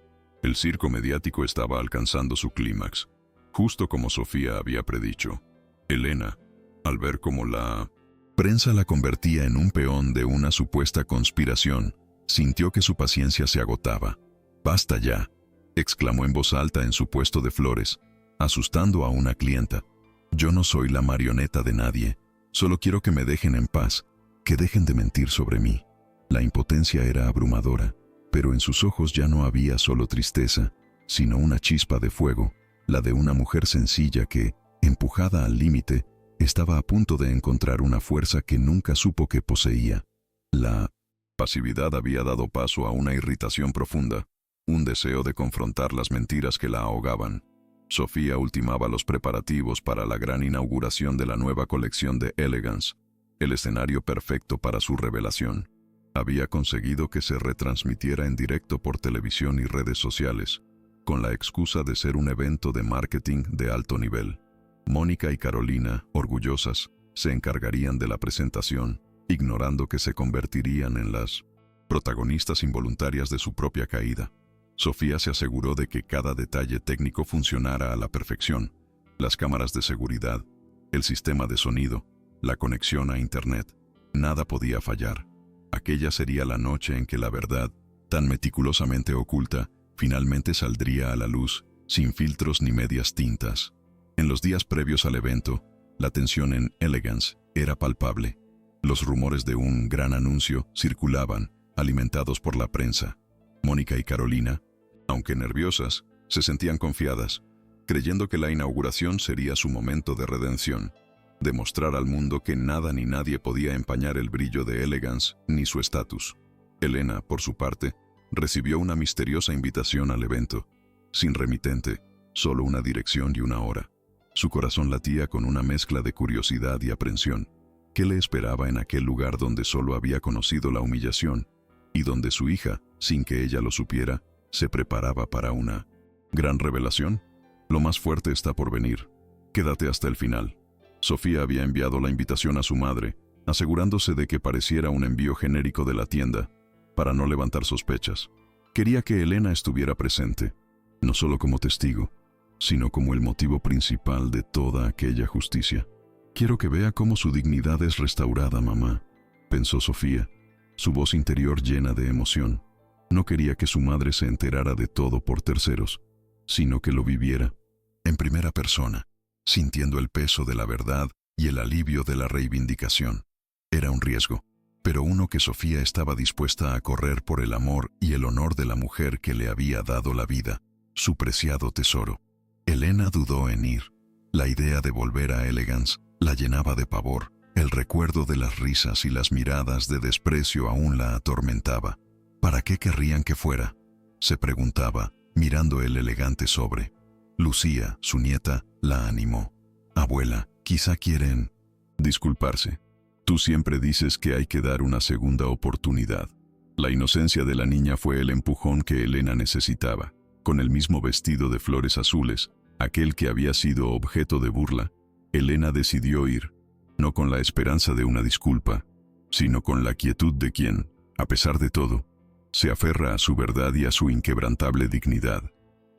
Speaker 1: El circo mediático estaba alcanzando su clímax, justo como Sofía había predicho. Elena, al ver cómo la prensa la convertía en un peón de una supuesta conspiración, sintió que su paciencia se agotaba. «Basta ya», exclamó en voz alta en su puesto de flores, asustando a una clienta. «Yo no soy la marioneta de nadie, solo quiero que me dejen en paz, que dejen de mentir sobre mí». La impotencia era abrumadora, pero en sus ojos ya no había solo tristeza, sino una chispa de fuego, la de una mujer sencilla que, empujada al límite, estaba a punto de encontrar una fuerza que nunca supo que poseía. La pasividad había dado paso a una irritación profunda, un deseo de confrontar las mentiras que la ahogaban. Sofía ultimaba los preparativos para la gran inauguración de la nueva colección de Elegance, el escenario perfecto para su revelación. Había conseguido que se retransmitiera en directo por televisión y redes sociales, con la excusa de ser un evento de marketing de alto nivel. Mónica y Carolina, orgullosas, se encargarían de la presentación, ignorando que se convertirían en las protagonistas involuntarias de su propia caída. Sofía se aseguró de que cada detalle técnico funcionara a la perfección: las cámaras de seguridad, el sistema de sonido, la conexión a Internet. Nada podía fallar. Aquella sería la noche en que la verdad, tan meticulosamente oculta, finalmente saldría a la luz, sin filtros ni medias tintas. En los días previos al evento, la tensión en Elegance era palpable. Los rumores de un gran anuncio circulaban, alimentados por la prensa. Mónica y Carolina, aunque nerviosas, se sentían confiadas, creyendo que la inauguración sería su momento de redención. Demostrar al mundo que nada ni nadie podía empañar el brillo de Elegance ni su estatus. Elena, por su parte, recibió una misteriosa invitación al evento, sin remitente, solo una dirección y una hora. Su corazón latía con una mezcla de curiosidad y aprensión. ¿Qué le esperaba en aquel lugar donde solo había conocido la humillación y donde su hija, sin que ella lo supiera, se preparaba para una gran revelación? Lo más fuerte está por venir. Quédate hasta el final. Sofía había enviado la invitación a su madre, asegurándose de que pareciera un envío genérico de la tienda, para no levantar sospechas. Quería que Elena estuviera presente, no solo como testigo, sino como el motivo principal de toda aquella justicia. «Quiero que vea cómo su dignidad es restaurada, mamá», pensó Sofía, su voz interior llena de emoción. No quería que su madre se enterara de todo por terceros, sino que lo viviera en primera persona, sintiendo el peso de la verdad y el alivio de la reivindicación. Era un riesgo, pero uno que Sofía estaba dispuesta a correr por el amor y el honor de la mujer que le había dado la vida, su preciado tesoro. Elena dudó en ir. La idea de volver a Elegance la llenaba de pavor. El recuerdo de las risas y las miradas de desprecio aún la atormentaba. ¿Para qué querrían que fuera?, se preguntaba, mirando el elegante sobre. Lucía, su nieta, la animó. «Abuela, quizá quieren disculparse. Tú siempre dices que hay que dar una segunda oportunidad». La inocencia de la niña fue el empujón que Elena necesitaba. Con el mismo vestido de flores azules, aquel que había sido objeto de burla, Elena decidió ir, no con la esperanza de una disculpa, sino con la quietud de quien, a pesar de todo, se aferra a su verdad y a su inquebrantable dignidad.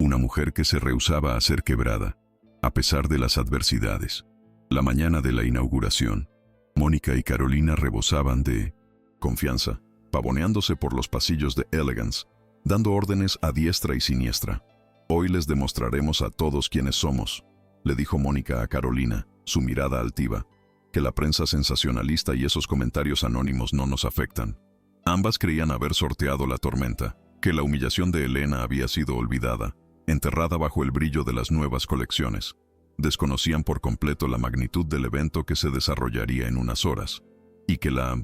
Speaker 1: Una mujer que se rehusaba a ser quebrada, a pesar de las adversidades. La mañana de la inauguración, Mónica y Carolina rebosaban de confianza, pavoneándose por los pasillos de Elegance, dando órdenes a diestra y siniestra. «Hoy les demostraremos a todos quiénes somos», le dijo Mónica a Carolina, su mirada altiva, «que la prensa sensacionalista y esos comentarios anónimos no nos afectan. Ambas creían haber sorteado la tormenta, que la humillación de Elena había sido olvidada, enterrada bajo el brillo de las nuevas colecciones. Desconocían por completo la magnitud del evento que se desarrollaría en unas horas, y que la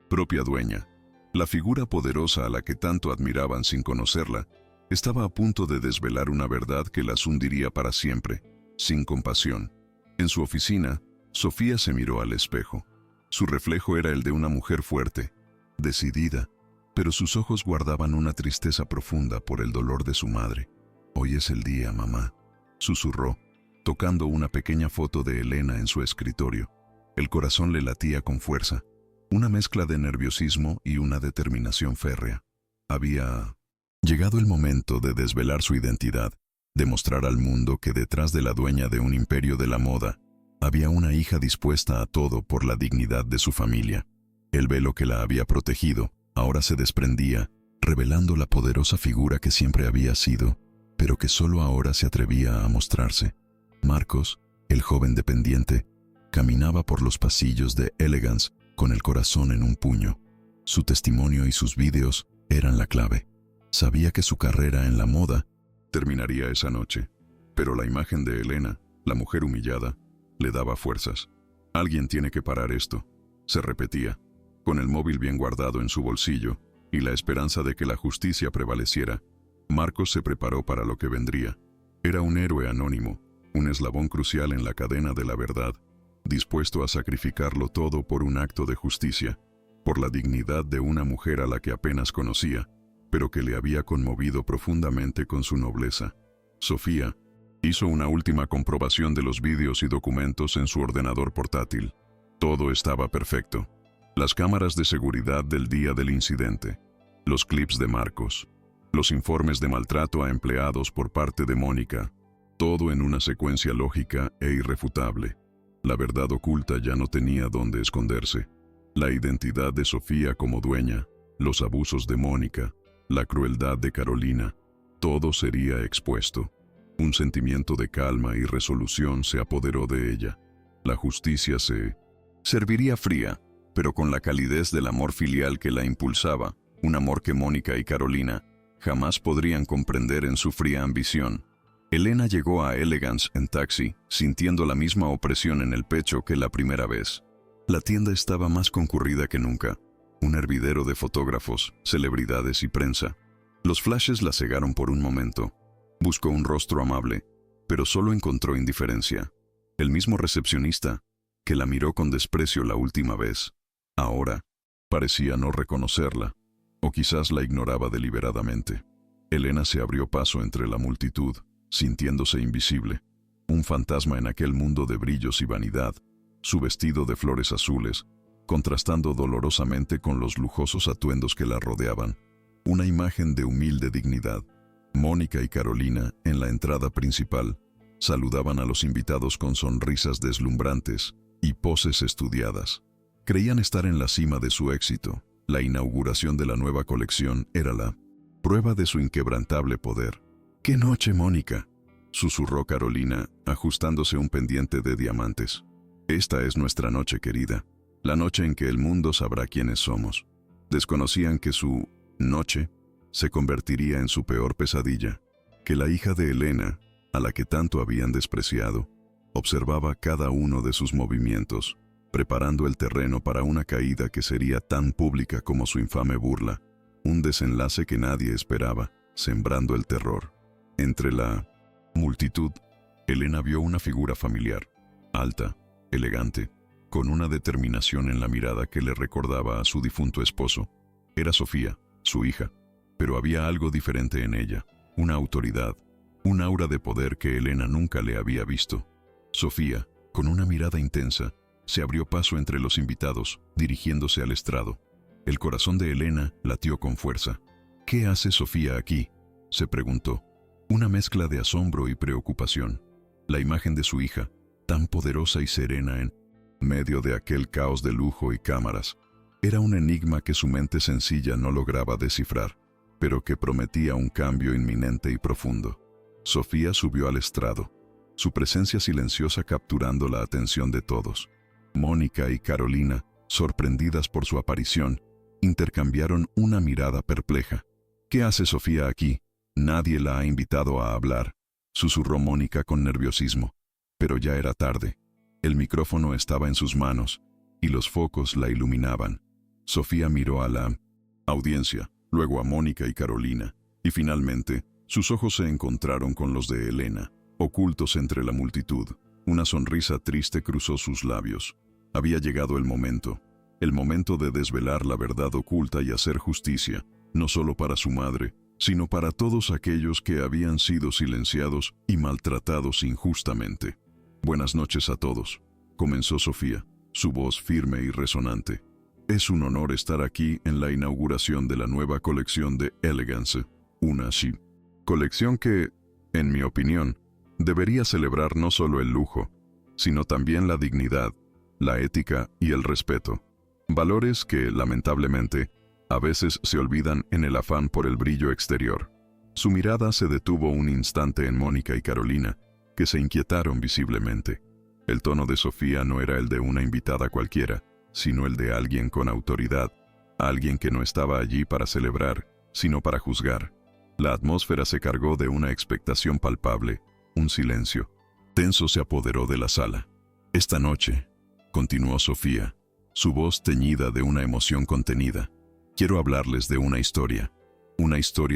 Speaker 1: propia dueña, la figura poderosa a la que tanto admiraban sin conocerla, estaba a punto de desvelar una verdad que las hundiría para siempre, sin compasión. En su oficina, Sofía se miró al espejo. Su reflejo era el de una mujer fuerte, decidida, pero sus ojos guardaban una tristeza profunda por el dolor de su madre. «Hoy es el día, mamá», susurró, tocando una pequeña foto de Elena en su escritorio. El corazón le latía con fuerza, una mezcla de nerviosismo y una determinación férrea. Había llegado el momento de desvelar su identidad, de mostrar al mundo que detrás de la dueña de un imperio de la moda, había una hija dispuesta a todo por la dignidad de su familia. El velo que la había protegido ahora se desprendía, revelando la poderosa figura que siempre había sido, pero que solo ahora se atrevía a mostrarse. Marcos, el joven dependiente, caminaba por los pasillos de Elegance con el corazón en un puño. Su testimonio y sus vídeos eran la clave. Sabía que su carrera en la moda terminaría esa noche, pero la imagen de Elena, la mujer humillada, le daba fuerzas. «Alguien tiene que parar esto», se repetía, con el móvil bien guardado en su bolsillo y la esperanza de que la justicia prevaleciera. Marcos se preparó para lo que vendría. Era un héroe anónimo, un eslabón crucial en la cadena de la verdad, dispuesto a sacrificarlo todo por un acto de justicia, por la dignidad de una mujer a la que apenas conocía, pero que le había conmovido profundamente con su nobleza. Sofía hizo una última comprobación de los vídeos y documentos en su ordenador portátil. Todo estaba perfecto. Las cámaras de seguridad del día del incidente, los clips de Marcos, los informes de maltrato a empleados por parte de Mónica, todo en una secuencia lógica e irrefutable. La verdad oculta ya no tenía dónde esconderse. La identidad de Sofía como dueña, los abusos de Mónica, la crueldad de Carolina, todo sería expuesto. Un sentimiento de calma y resolución se apoderó de ella. La justicia se serviría fría, pero con la calidez del amor filial que la impulsaba, un amor que Mónica y Carolina jamás podrían comprender en su fría ambición. Elena llegó a Elegance en taxi, sintiendo la misma opresión en el pecho que la primera vez. La tienda estaba más concurrida que nunca, un hervidero de fotógrafos, celebridades y prensa. Los flashes la cegaron por un momento. Buscó un rostro amable, pero solo encontró indiferencia. El mismo recepcionista, que la miró con desprecio la última vez, ahora parecía no reconocerla, o quizás la ignoraba deliberadamente. Elena se abrió paso entre la multitud, sintiéndose invisible, un fantasma en aquel mundo de brillos y vanidad, su vestido de flores azules, contrastando dolorosamente con los lujosos atuendos que la rodeaban, una imagen de humilde dignidad. Mónica y Carolina, en la entrada principal, saludaban a los invitados con sonrisas deslumbrantes y poses estudiadas. Creían estar en la cima de su éxito. La inauguración de la nueva colección era la prueba de su inquebrantable poder. «¡Qué noche, Mónica!», susurró Carolina, ajustándose un pendiente de diamantes. «Esta es nuestra noche querida, la noche en que el mundo sabrá quiénes somos». Desconocían que su noche se convertiría en su peor pesadilla, que la hija de Elena, a la que tanto habían despreciado, observaba cada uno de sus movimientos, preparando el terreno para una caída que sería tan pública como su infame burla, un desenlace que nadie esperaba, sembrando el terror. Entre la multitud, Elena vio una figura familiar, alta, elegante, con una determinación en la mirada que le recordaba a su difunto esposo. Era Sofía, su hija, pero había algo diferente en ella, una autoridad, un aura de poder que Elena nunca le había visto. Sofía, con una mirada intensa, se abrió paso entre los invitados, dirigiéndose al estrado. El corazón de Elena latió con fuerza. «¿Qué hace Sofía aquí?», se preguntó. Una mezcla de asombro y preocupación. La imagen de su hija, tan poderosa y serena en medio de aquel caos de lujo y cámaras, era un enigma que su mente sencilla no lograba descifrar, pero que prometía un cambio inminente y profundo. Sofía subió al estrado, su presencia silenciosa capturando la atención de todos. Mónica y Carolina, sorprendidas por su aparición, Intercambiaron una mirada perpleja. «¿Qué hace Sofía aquí? Nadie la ha invitado a hablar», susurró Mónica con nerviosismo. Pero ya era tarde. El micrófono estaba en sus manos, y los focos la iluminaban. Sofía miró a la audiencia, luego a Mónica y Carolina, y finalmente, sus ojos se encontraron con los de Elena, ocultos entre la multitud. Una sonrisa triste cruzó sus labios. Había llegado el momento de desvelar la verdad oculta y hacer justicia, no solo para su madre, sino para todos aquellos que habían sido silenciados y maltratados injustamente. «Buenas noches a todos», comenzó Sofía, su voz firme y resonante. «Es un honor estar aquí en la inauguración de la nueva colección de Elegance, una colección que, en mi opinión, debería celebrar no solo el lujo, sino también la dignidad, la ética y el respeto. Valores que, lamentablemente, a veces se olvidan en el afán por el brillo exterior». Su mirada se detuvo un instante en Mónica y Carolina, que se inquietaron visiblemente. El tono de Sofía no era el de una invitada cualquiera, sino el de alguien con autoridad, alguien que no estaba allí para celebrar, sino para juzgar. La atmósfera se cargó de una expectación palpable, un silencio tenso se apoderó de la sala. «Esta noche», continuó Sofía, su voz teñida de una emoción contenida, «quiero hablarles de una historia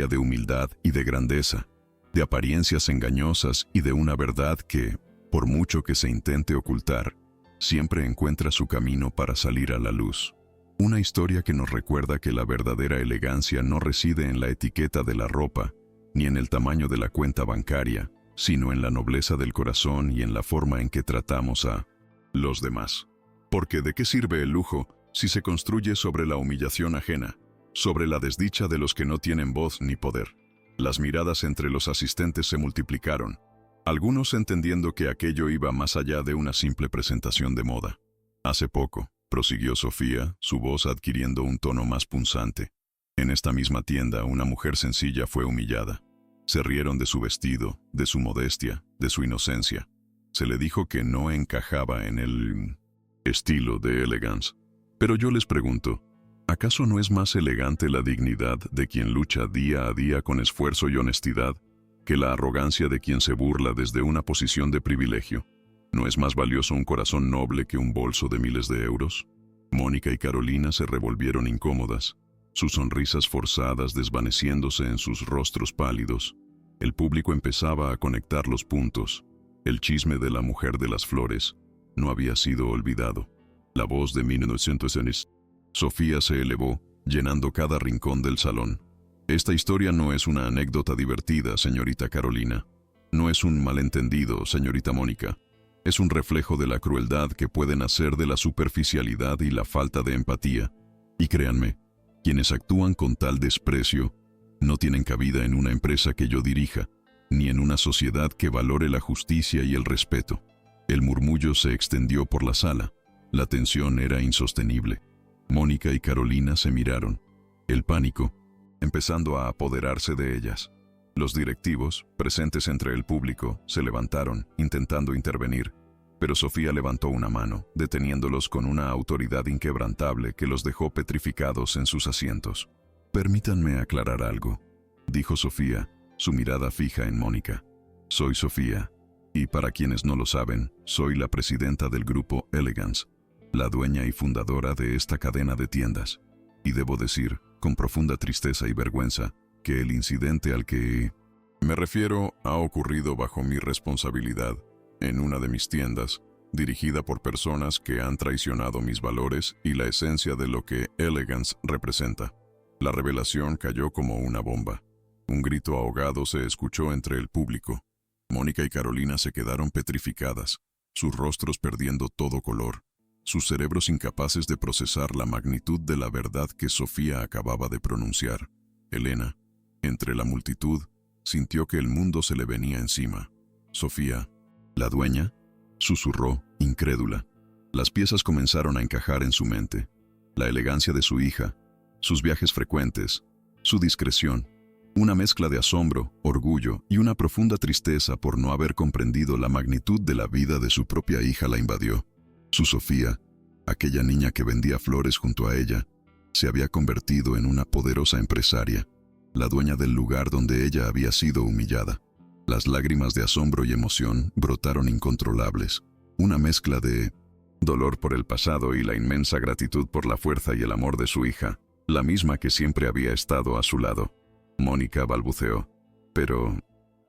Speaker 1: de humildad y de grandeza, de apariencias engañosas y de una verdad que, por mucho que se intente ocultar, siempre encuentra su camino para salir a la luz. Una historia que nos recuerda que la verdadera elegancia no reside en la etiqueta de la ropa, ni en el tamaño de la cuenta bancaria, sino en la nobleza del corazón y en la forma en que tratamos a los demás. Porque ¿de qué sirve el lujo si se construye sobre la humillación ajena, sobre la desdicha de los que no tienen voz ni poder?» Las miradas entre los asistentes se multiplicaron, algunos entendiendo que aquello iba más allá de una simple presentación de moda. «Hace poco», prosiguió Sofía, su voz adquiriendo un tono más punzante, «en esta misma tienda una mujer sencilla fue humillada. Se rieron de su vestido, de su modestia, de su inocencia. Se le dijo que no encajaba en el estilo de elegance. Pero yo les pregunto, ¿acaso no es más elegante la dignidad de quien lucha día a día con esfuerzo y honestidad que la arrogancia de quien se burla desde una posición de privilegio? ¿No es más valioso un corazón noble que un bolso de miles de euros?» Mónica y Carolina se revolvieron incómodas, sus sonrisas forzadas desvaneciéndose en sus rostros pálidos. El público empezaba a conectar los puntos. El chisme de la mujer de las flores no había sido olvidado. La voz de 1900. Sofía se elevó, llenando cada rincón del salón. «Esta historia no es una anécdota divertida, señorita Carolina. No es un malentendido, señorita Mónica. Es un reflejo de la crueldad que puede nacer de la superficialidad y la falta de empatía. Y créanme, quienes actúan con tal desprecio no tienen cabida en una empresa que yo dirija, ni en una sociedad que valore la justicia y el respeto». El murmullo se extendió por la sala. La tensión era insostenible. Mónica y Carolina se miraron, el pánico empezando a apoderarse de ellas. Los directivos, presentes entre el público, se levantaron, intentando intervenir, pero Sofía levantó una mano, deteniéndolos con una autoridad inquebrantable que los dejó petrificados en sus asientos. «Permítanme aclarar algo», dijo Sofía, su mirada fija en Mónica. «Soy Sofía, y para quienes no lo saben, soy la presidenta del grupo Elegance, la dueña y fundadora de esta cadena de tiendas. Y debo decir, con profunda tristeza y vergüenza, que el incidente al que me refiero ha ocurrido bajo mi responsabilidad, en una de mis tiendas, dirigida por personas que han traicionado mis valores y la esencia de lo que Elegance representa». La revelación cayó como una bomba. Un grito ahogado se escuchó entre el público. Mónica y Carolina se quedaron petrificadas, sus rostros perdiendo todo color, sus cerebros incapaces de procesar la magnitud de la verdad que Sofía acababa de pronunciar. Elena, entre la multitud, sintió que el mundo se le venía encima. «Sofía, ¿la dueña?», susurró, incrédula. Las piezas comenzaron a encajar en su mente. La elegancia de su hija, sus viajes frecuentes, su discreción, una mezcla de asombro, orgullo y una profunda tristeza por no haber comprendido la magnitud de la vida de su propia hija la invadió. Su Sofía, aquella niña que vendía flores junto a ella, Se había convertido en una poderosa empresaria, la dueña del lugar donde ella había sido humillada. Las lágrimas de asombro y emoción brotaron incontrolables, una mezcla de dolor por el pasado y la inmensa gratitud por la fuerza y el amor de su hija, la misma que siempre había estado a su lado. Mónica balbuceó: «Pero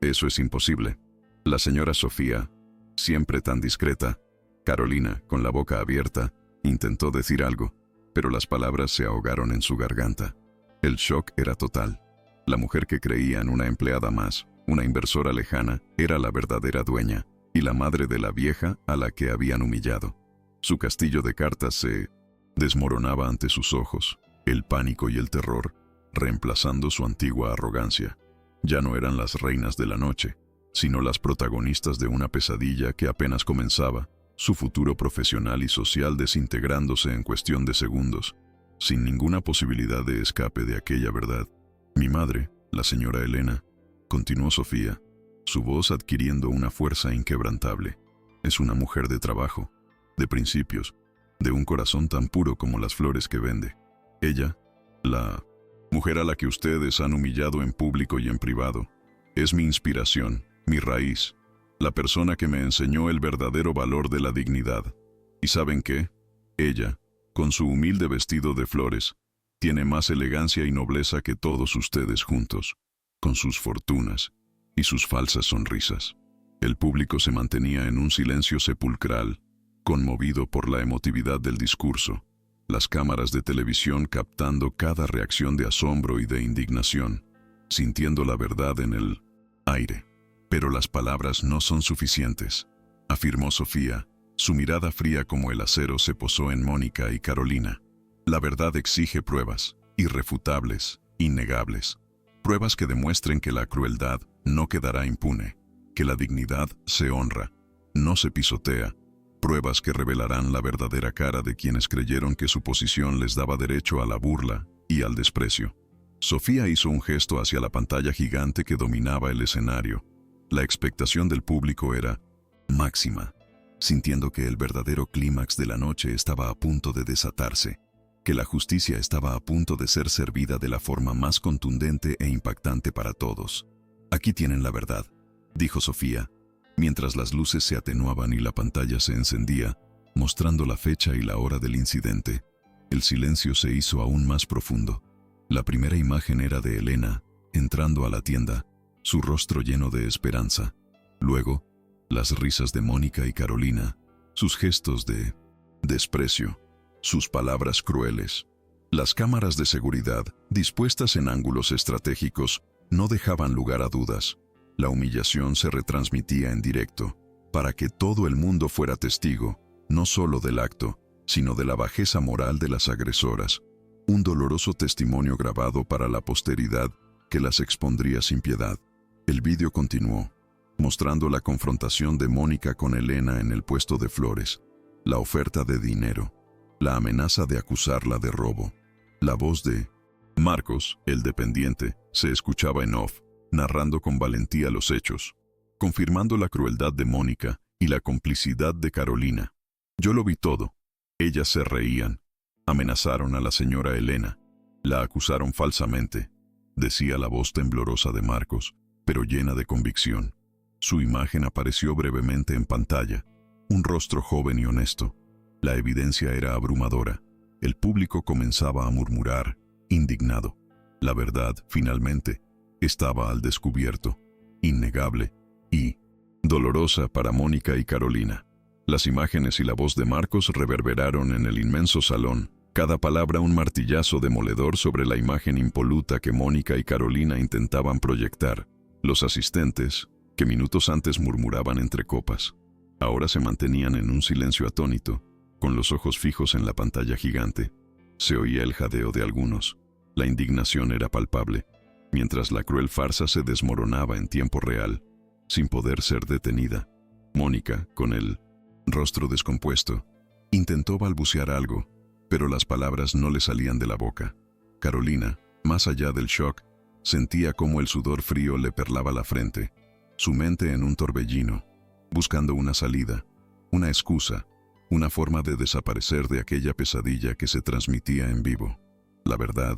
Speaker 1: eso es imposible». La señora Sofía, siempre tan discreta, Carolina, con la boca abierta, intentó decir algo, pero las palabras se ahogaron en su garganta. El shock era total. La mujer que creía en una empleada más, una inversora lejana, era la verdadera dueña, y la madre de la vieja a la que habían humillado. Su castillo de cartas se desmoronaba ante sus ojos, el pánico y el terror, reemplazando su antigua arrogancia. Ya no eran las reinas de la noche, sino las protagonistas de una pesadilla que apenas comenzaba, su futuro profesional y social desintegrándose en cuestión de segundos, sin ninguna posibilidad de escape de aquella verdad. «Mi madre, la señora Elena», continuó Sofía, su voz adquiriendo una fuerza inquebrantable, «es una mujer de trabajo, de principios, de un corazón tan puro como las flores que vende. Ella, la mujer a la que ustedes han humillado en público y en privado, es mi inspiración, mi raíz, la persona que me enseñó el verdadero valor de la dignidad. ¿Y saben qué? Ella, con su humilde vestido de flores, tiene más elegancia y nobleza que todos ustedes juntos, con sus fortunas y sus falsas sonrisas». El público se mantenía en un silencio sepulcral, conmovido por la emotividad del discurso, las cámaras de televisión captando cada reacción de asombro y de indignación, sintiendo la verdad en el aire. «Pero las palabras no son suficientes», afirmó Sofía. Su mirada fría como el acero se posó en Mónica y Carolina. «La verdad exige pruebas, irrefutables, innegables. Pruebas que demuestren que la crueldad no quedará impune, que la dignidad se honra, no se pisotea. Pruebas que revelarán la verdadera cara de quienes creyeron que su posición les daba derecho a la burla y al desprecio». Sofía hizo un gesto hacia la pantalla gigante que dominaba el escenario. La expectación del público era máxima, sintiendo que el verdadero clímax de la noche estaba a punto de desatarse, que la justicia estaba a punto de ser servida de la forma más contundente e impactante para todos. «Aquí tienen la verdad», dijo Sofía, mientras las luces se atenuaban y la pantalla se encendía, mostrando la fecha y la hora del incidente. El silencio se hizo aún más profundo. La primera imagen era de Elena, entrando a la tienda, su rostro lleno de esperanza. Luego, las risas de Mónica y Carolina, sus gestos de desprecio, sus palabras crueles. Las cámaras de seguridad, dispuestas en ángulos estratégicos, no dejaban lugar a dudas. La humillación se retransmitía en directo, para que todo el mundo fuera testigo, no solo del acto, sino de la bajeza moral de las agresoras. Un doloroso testimonio grabado para la posteridad que las expondría sin piedad. El vídeo continuó, mostrando la confrontación de Mónica con Elena en el puesto de flores, la oferta de dinero, la amenaza de acusarla de robo. La voz de Marcos, el dependiente, se escuchaba en off, narrando con valentía los hechos, confirmando la crueldad de Mónica y la complicidad de Carolina. «Yo lo vi todo. Ellas se reían. Amenazaron a la señora Elena. La acusaron falsamente», decía la voz temblorosa de Marcos, pero llena de convicción. Su imagen apareció brevemente en pantalla, un rostro joven y honesto. La evidencia era abrumadora. El público comenzaba a murmurar, indignado. La verdad, finalmente, estaba al descubierto, innegable y dolorosa para Mónica y Carolina. Las imágenes y la voz de Marcos reverberaron en el inmenso salón, cada palabra un martillazo demoledor sobre la imagen impoluta que Mónica y Carolina intentaban proyectar. Los asistentes, que minutos antes murmuraban entre copas, ahora se mantenían en un silencio atónito, con los ojos fijos en la pantalla gigante. Se oía el jadeo de algunos. La indignación era palpable, mientras la cruel farsa se desmoronaba en tiempo real, sin poder ser detenida. Mónica, con el rostro descompuesto, intentó balbucear algo, pero las palabras no le salían de la boca. Carolina, más allá del shock, sentía cómo el sudor frío le perlaba la frente, su mente en un torbellino, buscando una salida, una excusa, una forma de desaparecer de aquella pesadilla que se transmitía en vivo. La verdad,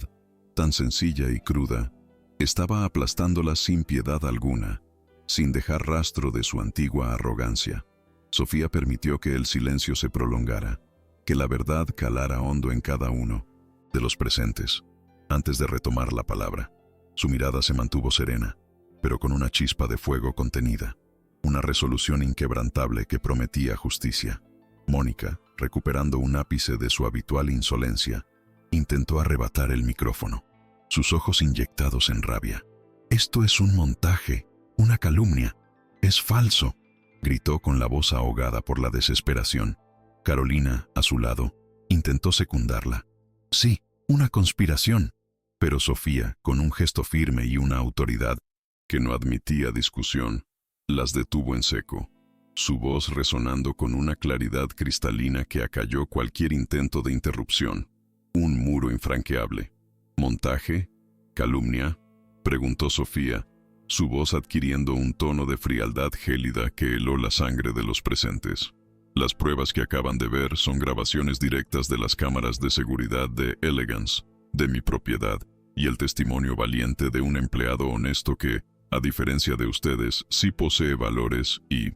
Speaker 1: tan sencilla y cruda, estaba aplastándola sin piedad alguna, sin dejar rastro de su antigua arrogancia. Sofía permitió que el silencio se prolongara, que la verdad calara hondo en cada uno de los presentes. Antes de retomar la palabra, su mirada se mantuvo serena, pero con una chispa de fuego contenida, una resolución inquebrantable que prometía justicia. Mónica, recuperando un ápice de su habitual insolencia, intentó arrebatar el micrófono, sus ojos inyectados en rabia. «Esto es un montaje, una calumnia. Es falso», gritó con la voz ahogada por la desesperación. Carolina, a su lado, intentó secundarla. «Sí, una conspiración». Pero Sofía, con un gesto firme y una autoridad que no admitía discusión, las detuvo en seco, su voz resonando con una claridad cristalina que acalló cualquier intento de interrupción. Un muro infranqueable. «¿Montaje? ¿Calumnia?», preguntó Sofía, su voz adquiriendo un tono de frialdad gélida que heló la sangre de los presentes. «Las pruebas que acaban de ver son grabaciones directas de las cámaras de seguridad de Elegance, de mi propiedad, y el testimonio valiente de un empleado honesto que, a diferencia de ustedes, sí posee valores y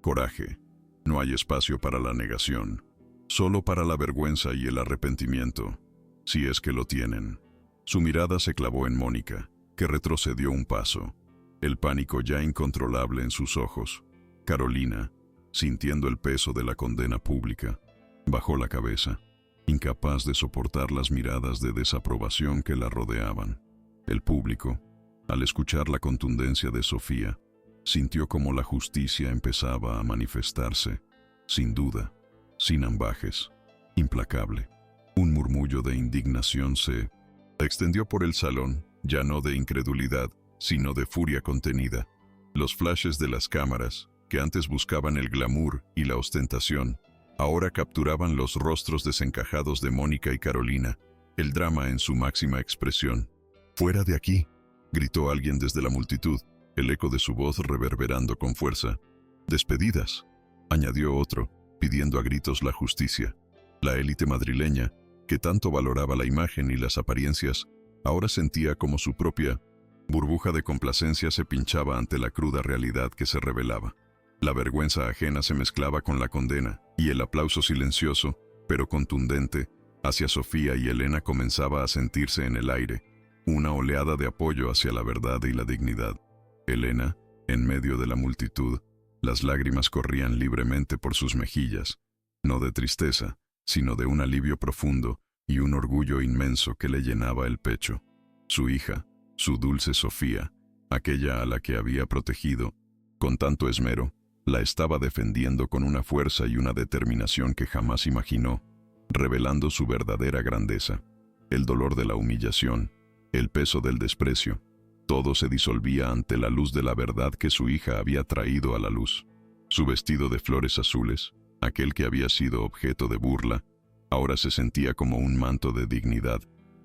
Speaker 1: coraje. No hay espacio para la negación, solo para la vergüenza y el arrepentimiento, si es que lo tienen». Su mirada se clavó en Mónica, que retrocedió un paso, el pánico ya incontrolable en sus ojos. Carolina, sintiendo el peso de la condena pública, bajó la cabeza, incapaz de soportar las miradas de desaprobación que la rodeaban. El público, al escuchar la contundencia de Sofía, sintió como la justicia empezaba a manifestarse, sin duda, sin ambajes, implacable. Un murmullo de indignación se extendió por el salón, ya no de incredulidad, sino de furia contenida. Los flashes de las cámaras, que antes buscaban el glamour y la ostentación, ahora capturaban los rostros desencajados de Mónica y Carolina, el drama en su máxima expresión. «¡Fuera de aquí!», gritó alguien desde la multitud, el eco de su voz reverberando con fuerza. «¡Despedidas!», añadió otro, pidiendo a gritos la justicia. La élite madrileña, que tanto valoraba la imagen y las apariencias, ahora sentía como su propia burbuja de complacencia se pinchaba ante la cruda realidad que se revelaba. La vergüenza ajena se mezclaba con la condena, y el aplauso silencioso, pero contundente, hacia Sofía y Elena comenzaba a sentirse en el aire, una oleada de apoyo hacia la verdad y la dignidad. Elena, en medio de la multitud, las lágrimas corrían libremente por sus mejillas, no de tristeza, sino de un alivio profundo y un orgullo inmenso que le llenaba el pecho. Su hija, su dulce Sofía, aquella a la que había protegido con tanto esmero, la estaba defendiendo con una fuerza y una determinación que jamás imaginó, revelando su verdadera grandeza. El dolor de la humillación, el peso del desprecio, todo se disolvía ante la luz de la verdad que su hija había traído a la luz. Su vestido de flores azules, aquel que había sido objeto de burla, ahora se sentía como un manto de dignidad,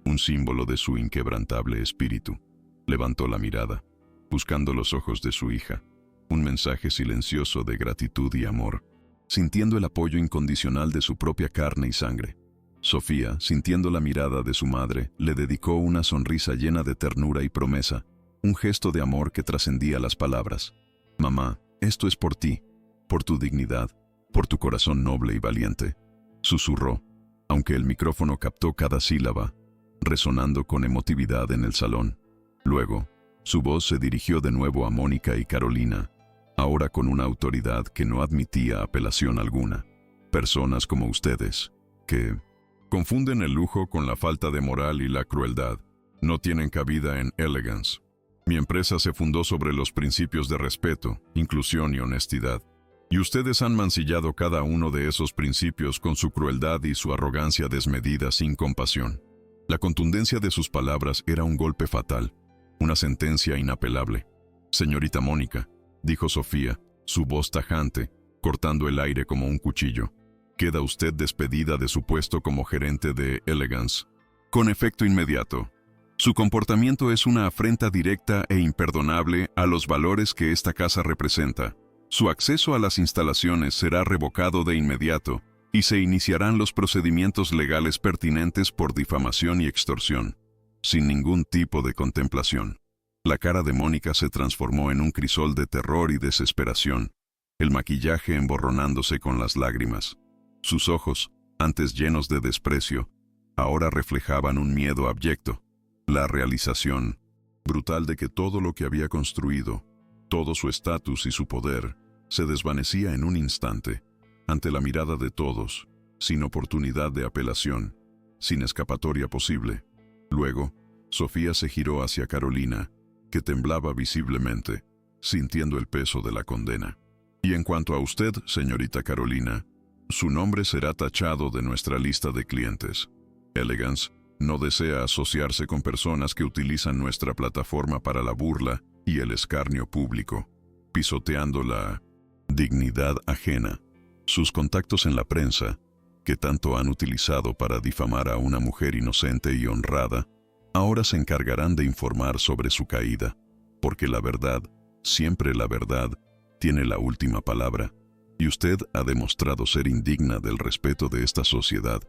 Speaker 1: un símbolo de su inquebrantable espíritu. Levantó la mirada, buscando los ojos de su hija, un mensaje silencioso de gratitud y amor, sintiendo el apoyo incondicional de su propia carne y sangre. Sofía, sintiendo la mirada de su madre, le dedicó una sonrisa llena de ternura y promesa, un gesto de amor que trascendía las palabras. «Mamá, esto es por ti, por tu dignidad, por tu corazón noble y valiente», susurró, aunque el micrófono captó cada sílaba, resonando con emotividad en el salón. Luego, su voz se dirigió de nuevo a Mónica y Carolina, ahora con una autoridad que no admitía apelación alguna. «Personas como ustedes, que confunden el lujo con la falta de moral y la crueldad, no tienen cabida en Elegance. Mi empresa se fundó sobre los principios de respeto, inclusión y honestidad. Y ustedes han mancillado cada uno de esos principios con su crueldad y su arrogancia desmedida sin compasión». La contundencia de sus palabras era un golpe fatal, una sentencia inapelable. «Señorita Mónica», dijo Sofía, su voz tajante, cortando el aire como un cuchillo, «queda usted despedida de su puesto como gerente de Elegance, con efecto inmediato. Su comportamiento es una afrenta directa e imperdonable a los valores que esta casa representa. Su acceso a las instalaciones será revocado de inmediato y se iniciarán los procedimientos legales pertinentes por difamación y extorsión, sin ningún tipo de contemplación. La cara de Mónica se transformó en un crisol de terror y desesperación, el maquillaje emborronándose con las lágrimas. Sus ojos, antes llenos de desprecio, ahora reflejaban un miedo abyecto, la realización brutal de que todo lo que había construido, todo su estatus y su poder, se desvanecía en un instante, ante la mirada de todos, sin oportunidad de apelación, sin escapatoria posible. Luego, Sofía se giró hacia Carolina, que temblaba visiblemente, sintiendo el peso de la condena. Y en cuanto a usted, señorita Carolina, su nombre será tachado de nuestra lista de clientes. Elegance no desea asociarse con personas que utilizan nuestra plataforma para la burla y el escarnio público, pisoteando la dignidad ajena. Sus contactos en la prensa, que tanto han utilizado para difamar a una mujer inocente y honrada, ahora se encargarán de informar sobre su caída, porque la verdad, siempre la verdad, tiene la última palabra, y usted ha demostrado ser indigna del respeto de esta sociedad,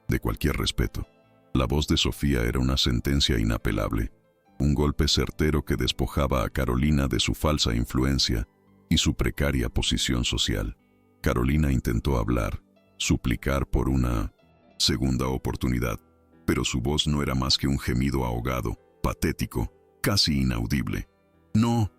Speaker 1: de cualquier respeto. La voz de Sofía era una sentencia inapelable, un golpe certero que despojaba a Carolina de su falsa influencia y su precaria posición social. Carolina intentó hablar, suplicar por una segunda oportunidad, pero su voz no era más que un gemido ahogado, patético, casi inaudible. No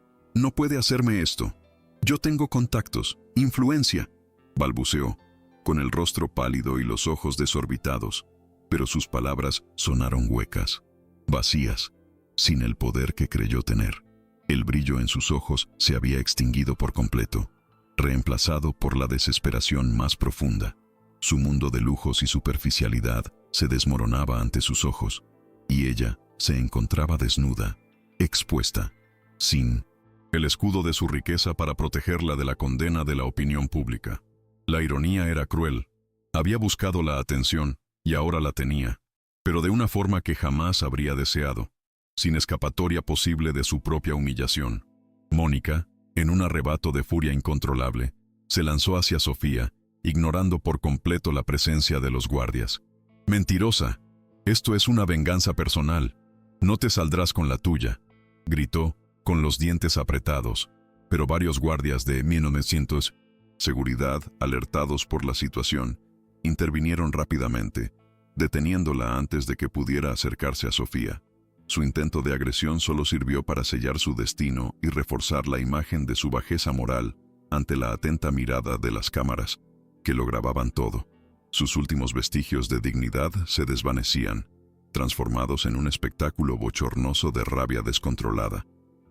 Speaker 1: puede hacerme esto. Yo tengo contactos, influencia, balbuceó, con el rostro pálido y los ojos desorbitados, pero sus palabras sonaron huecas, vacías, sin el poder que creyó tener. El brillo en sus ojos se había extinguido por completo, reemplazado por la desesperación más profunda. Su mundo de lujos y superficialidad se desmoronaba ante sus ojos, y ella se encontraba desnuda, expuesta, sin el escudo de su riqueza para protegerla de la condena de la opinión pública. La ironía era cruel. Había buscado la atención, y ahora la tenía, pero de una forma que jamás habría deseado, sin escapatoria posible de su propia humillación. Mónica, en un arrebato de furia incontrolable, se lanzó hacia Sofía, ignorando por completo la presencia de los guardias. «Mentirosa, esto es una venganza personal. No te saldrás con la tuya», gritó, con los dientes apretados, pero varios guardias de 1900 seguridad, alertados por la situación, intervinieron rápidamente, deteniéndola antes de que pudiera acercarse a Sofía. Su intento de agresión solo sirvió para sellar su destino y reforzar la imagen de su bajeza moral ante la atenta mirada de las cámaras, que lo grababan todo. Sus últimos vestigios de dignidad se desvanecían, transformados en un espectáculo bochornoso de rabia descontrolada,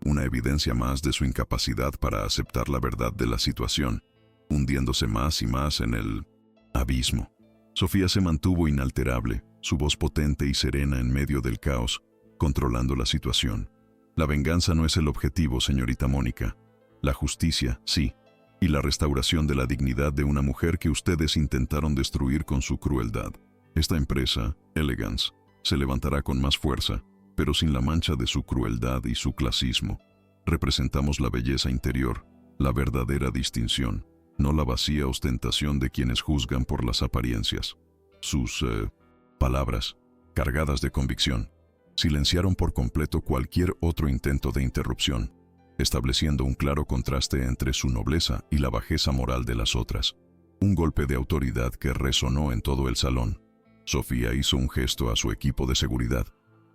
Speaker 1: una evidencia más de su incapacidad para aceptar la verdad de la situación, hundiéndose más y más en el abismo. Sofía se mantuvo inalterable, su voz potente y serena en medio del caos, controlando la situación. La venganza no es el objetivo, señorita Mónica. La justicia, sí, y la restauración de la dignidad de una mujer que ustedes intentaron destruir con su crueldad. Esta empresa, Elegance, se levantará con más fuerza, pero sin la mancha de su crueldad y su clasismo. Representamos la belleza interior, la verdadera distinción, no la vacía ostentación de quienes juzgan por las apariencias. Sus palabras, cargadas de convicción, silenciaron por completo cualquier otro intento de interrupción, estableciendo un claro contraste entre su nobleza y la bajeza moral de las otras. Un golpe de autoridad que resonó en todo el salón. Sofía hizo un gesto a su equipo de seguridad,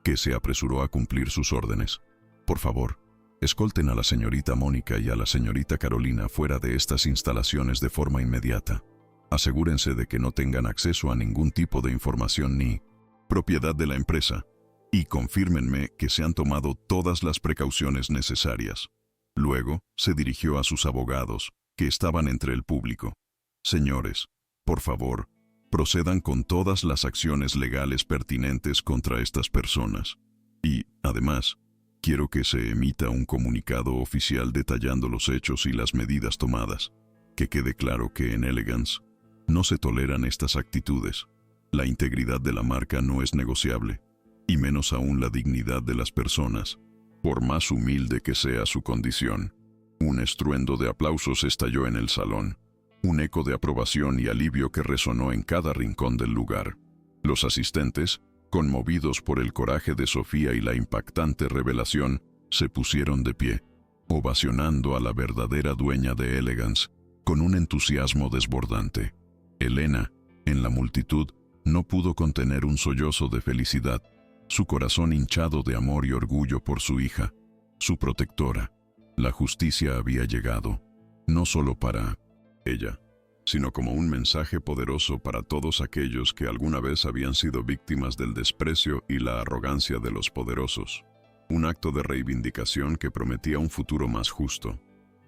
Speaker 1: que se apresuró a cumplir sus órdenes. Por favor, escolten a la señorita Mónica y a la señorita Carolina fuera de estas instalaciones de forma inmediata. Asegúrense de que no tengan acceso a ningún tipo de información ni propiedad de la empresa, y confírmenme que se han tomado todas las precauciones necesarias. Luego, se dirigió a sus abogados, que estaban entre el público. Señores, por favor, procedan con todas las acciones legales pertinentes contra estas personas. Y, además, quiero que se emita un comunicado oficial detallando los hechos y las medidas tomadas. Que quede claro que en Elegance no se toleran estas actitudes. La integridad de la marca no es negociable, y menos aún la dignidad de las personas, por más humilde que sea su condición. Un estruendo de aplausos estalló en el salón. un eco de aprobación y alivio que resonó en cada rincón del lugar. Los asistentes, conmovidos por el coraje de Sofía y la impactante revelación, se pusieron de pie, ovacionando a la verdadera dueña de Elegance con un entusiasmo desbordante. Elena, en la multitud, no pudo contener un sollozo de felicidad, su corazón hinchado de amor y orgullo por su hija, su protectora. La justicia había llegado, no solo para ella, sino como un mensaje poderoso para todos aquellos que alguna vez habían sido víctimas del desprecio y la arrogancia de los poderosos. Un acto de reivindicación que prometía un futuro más justo,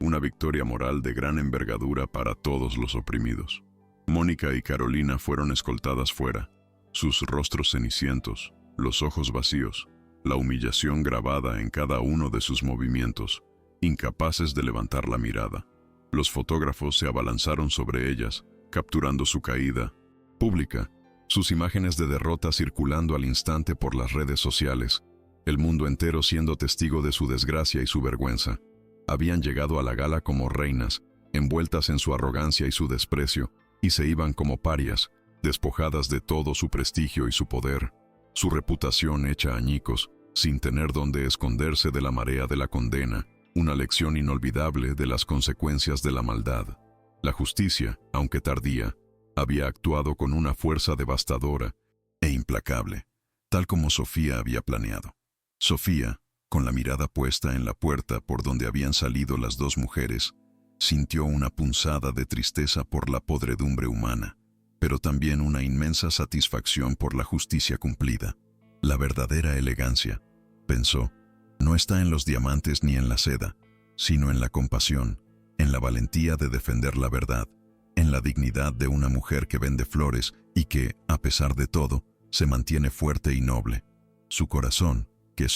Speaker 1: una victoria moral de gran envergadura para todos los oprimidos. Mónica y Carolina fueron escoltadas fuera, sus rostros cenicientos, los ojos vacíos, la humillación grabada en cada uno de sus movimientos, incapaces de levantar la mirada. Los fotógrafos se abalanzaron sobre ellas, capturando su caída pública, sus imágenes de derrota circulando al instante por las redes sociales, el mundo entero siendo testigo de su desgracia y su vergüenza. Habían llegado a la gala como reinas, envueltas en su arrogancia y su desprecio, y se iban como parias, despojadas de todo su prestigio y su poder, su reputación hecha añicos, sin tener donde esconderse de la marea de la condena, una lección inolvidable de las consecuencias de la maldad. La justicia, aunque tardía, había actuado con una fuerza devastadora e implacable, tal como Sofía había planeado. Sofía, con la mirada puesta en la puerta por donde habían salido las dos mujeres, sintió una punzada de tristeza por la podredumbre humana, pero también una inmensa satisfacción por la justicia cumplida. La verdadera elegancia, pensó, no está en los diamantes ni en la seda, sino en la compasión, en la valentía de defender la verdad, en la dignidad de una mujer que vende flores y que, a pesar de todo, se mantiene fuerte y noble. Su corazón, que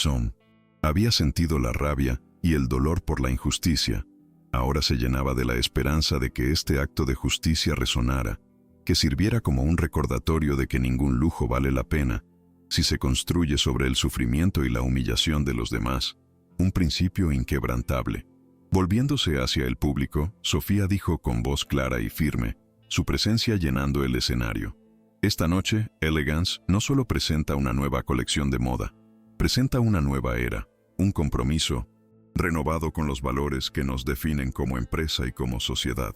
Speaker 1: había sentido la rabia y el dolor por la injusticia, ahora se llenaba de la esperanza de que este acto de justicia resonara, que sirviera como un recordatorio de que ningún lujo vale la pena si se construye sobre el sufrimiento y la humillación de los demás, un principio inquebrantable. Volviéndose hacia el público, Sofía dijo con voz clara y firme, su presencia llenando el escenario: esta noche, Elegance no solo presenta una nueva colección de moda, presenta una nueva era, un compromiso renovado con los valores que nos definen como empresa y como sociedad.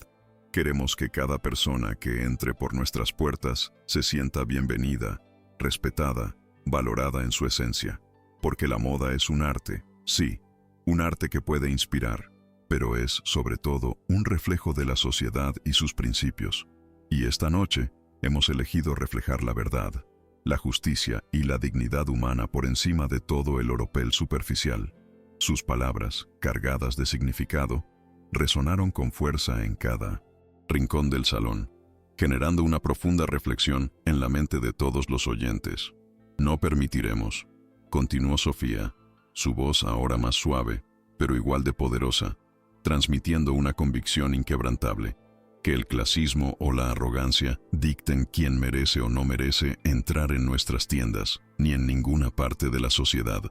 Speaker 1: Queremos que cada persona que entre por nuestras puertas se sienta bienvenida, respetada, valorada en su esencia. Porque la moda es un arte, sí, un arte que puede inspirar, pero es, sobre todo, un reflejo de la sociedad y sus principios. Y esta noche hemos elegido reflejar la verdad, la justicia y la dignidad humana por encima de todo el oropel superficial. Sus palabras, cargadas de significado, resonaron con fuerza en cada rincón del salón, generando una profunda reflexión en la mente de todos los oyentes. No permitiremos, continuó Sofía, su voz ahora más suave, pero igual de poderosa, transmitiendo una convicción inquebrantable, que el clasismo o la arrogancia dicten quién merece o no merece entrar en nuestras tiendas, ni en ninguna parte de la sociedad.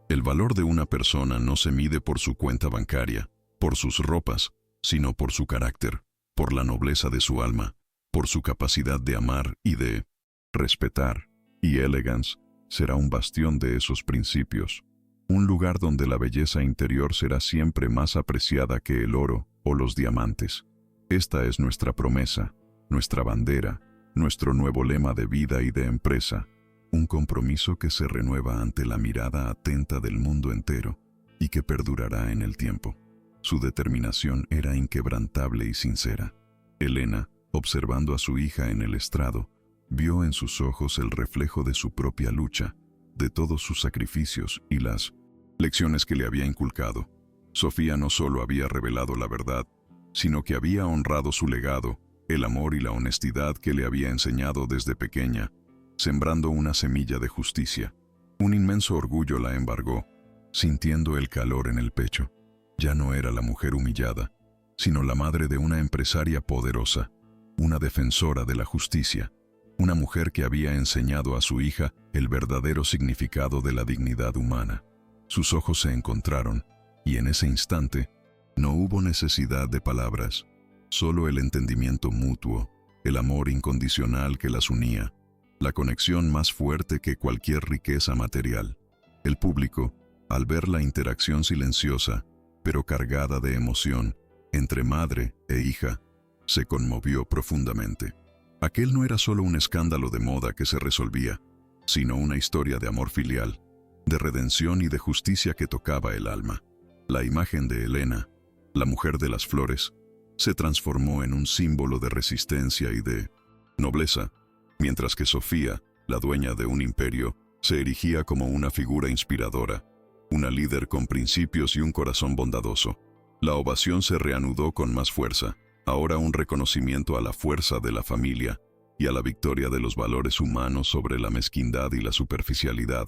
Speaker 1: El valor de una persona no se mide por su cuenta bancaria, por sus ropas, sino por su carácter, por la nobleza de su alma, por su capacidad de amar y de respetar. Y Elegance será un bastión de esos principios, un lugar donde la belleza interior será siempre más apreciada que el oro o los diamantes. Esta es nuestra promesa, nuestra bandera, nuestro nuevo lema de vida y de empresa, un compromiso que se renueva ante la mirada atenta del mundo entero y que perdurará en el tiempo. Su determinación era inquebrantable y sincera. Elena, observando a su hija en el estrado, vio en sus ojos el reflejo de su propia lucha, de todos sus sacrificios y las lecciones que le había inculcado. Sofía no solo había revelado la verdad, sino que había honrado su legado, el amor y la honestidad que le había enseñado desde pequeña, sembrando una semilla de justicia. Un inmenso orgullo la embargó, sintiendo el calor en el pecho. Ya no era la mujer humillada, sino la madre de una empresaria poderosa, una defensora de la justicia, una mujer que había enseñado a su hija el verdadero significado de la dignidad humana. Sus ojos se encontraron, y en ese instante no hubo necesidad de palabras, Solo el entendimiento mutuo, el amor incondicional que las unía, la conexión más fuerte que cualquier riqueza material. El público, al ver la interacción silenciosa, pero cargada de emoción, entre madre e hija, se conmovió profundamente. Aquel no era solo un escándalo de moda que se resolvía, sino una historia de amor filial, de redención y de justicia que tocaba el alma. La imagen de Elena, la mujer de las flores, se transformó en un símbolo de resistencia y de nobleza, mientras que Sofía, la dueña de un imperio, se erigía como una figura inspiradora, una líder con principios y un corazón bondadoso. La ovación se reanudó con más fuerza, ahora un reconocimiento a la fuerza de la familia y a la victoria de los valores humanos sobre la mezquindad y la superficialidad.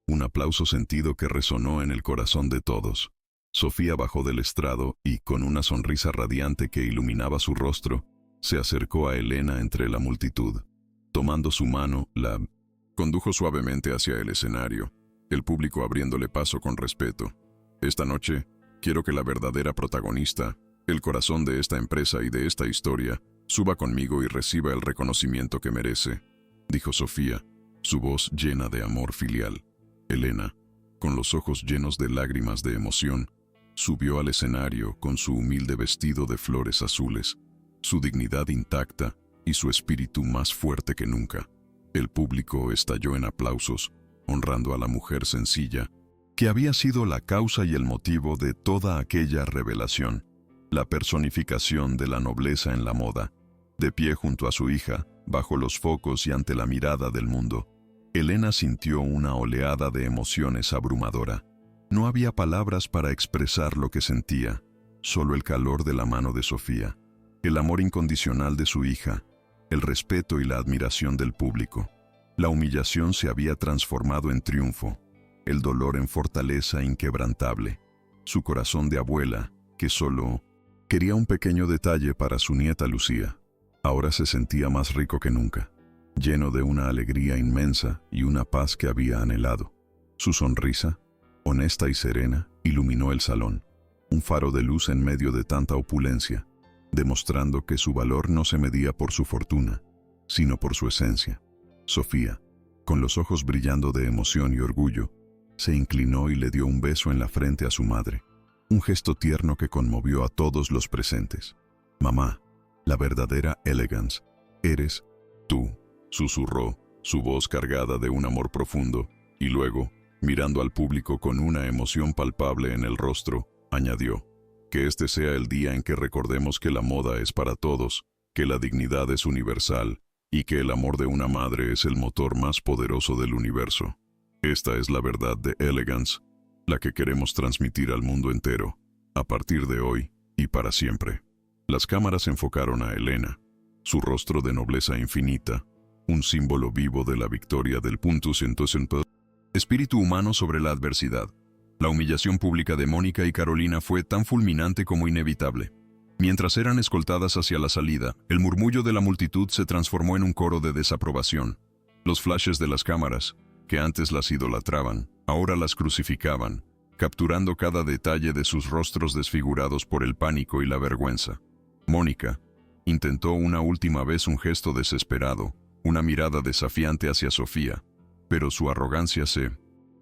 Speaker 1: Un aplauso sentido que resonó en el corazón de todos. Sofía bajó del estrado y, con una sonrisa radiante que iluminaba su rostro, se acercó a Elena entre la multitud. Tomando su mano, la condujo suavemente hacia el escenario, el público abriéndole paso con respeto. Esta noche, quiero que la verdadera protagonista, el corazón de esta empresa y de esta historia, suba conmigo y reciba el reconocimiento que merece, dijo Sofía, su voz llena de amor filial. Elena, con los ojos llenos de lágrimas de emoción, subió al escenario con su humilde vestido de flores azules, su dignidad intacta y su espíritu más fuerte que nunca. El público estalló en aplausos, honrando a la mujer sencilla, que había sido la causa y el motivo de toda aquella revelación, la personificación de la nobleza en la moda. De pie junto a su hija, bajo los focos y ante la mirada del mundo, Elena sintió una oleada de emociones abrumadora. No había palabras para expresar lo que sentía, solo el calor de la mano de Sofía, el amor incondicional de su hija, el respeto y la admiración del público. La humillación se había transformado en triunfo, el dolor en fortaleza inquebrantable. Su corazón de abuela, que solo quería un pequeño detalle para su nieta Lucía, ahora se sentía más rico que nunca, lleno de una alegría inmensa y una paz que había anhelado. Su sonrisa, honesta y serena, iluminó el salón, un faro de luz en medio de tanta opulencia, demostrando que su valor no se medía por su fortuna, sino por su esencia. Sofía, con los ojos brillando de emoción y orgullo, se inclinó y le dio un beso en la frente a su madre, un gesto tierno que conmovió a todos los presentes. «Mamá, la verdadera Elegance, eres tú», susurró, su voz cargada de un amor profundo, y luego, mirando al público con una emoción palpable en el rostro, añadió: «Que este sea el día en que recordemos que la moda es para todos, que la dignidad es universal, y que el amor de una madre es el motor más poderoso del universo. Esta es la verdad de Elegance, la que queremos transmitir al mundo entero, a partir de hoy y para siempre». Las cámaras enfocaron a Elena, su rostro de nobleza infinita, un símbolo vivo de la victoria del espíritu humano sobre la adversidad. La humillación pública de Mónica y Carolina fue tan fulminante como inevitable. Mientras eran escoltadas hacia la salida, el murmullo de la multitud se transformó en un coro de desaprobación. Los flashes de las cámaras, que antes las idolatraban, ahora las crucificaban, capturando cada detalle de sus rostros desfigurados por el pánico y la vergüenza. Mónica intentó una última vez un gesto desesperado, una mirada desafiante hacia Sofía, pero su arrogancia se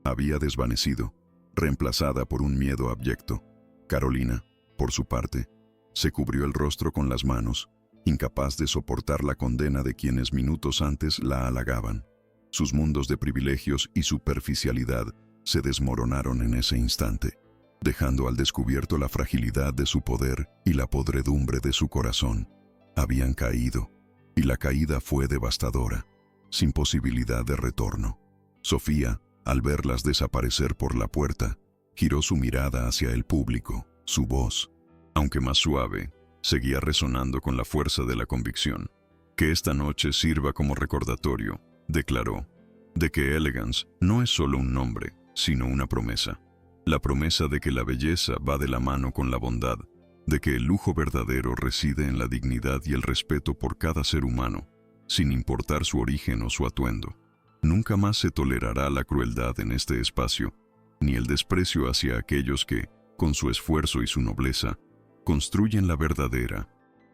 Speaker 1: había desvanecido, reemplazada por un miedo abyecto. Carolina, por su parte, se cubrió el rostro con las manos, incapaz de soportar la condena de quienes minutos antes la halagaban. Sus mundos de privilegios y superficialidad se desmoronaron en ese instante, dejando al descubierto la fragilidad de su poder y la podredumbre de su corazón. Habían caído, y la caída fue devastadora, sin posibilidad de retorno. Sofía, al verlas desaparecer por la puerta, giró su mirada hacia el público. Su voz, aunque más suave, seguía resonando con la fuerza de la convicción. «Que esta noche sirva como recordatorio», declaró, «de que Elegance no es solo un nombre, sino una promesa. La promesa de que la belleza va de la mano con la bondad, de que el lujo verdadero reside en la dignidad y el respeto por cada ser humano, sin importar su origen o su atuendo. Nunca más se tolerará la crueldad en este espacio, ni el desprecio hacia aquellos que, con su esfuerzo y su nobleza, construyen la verdadera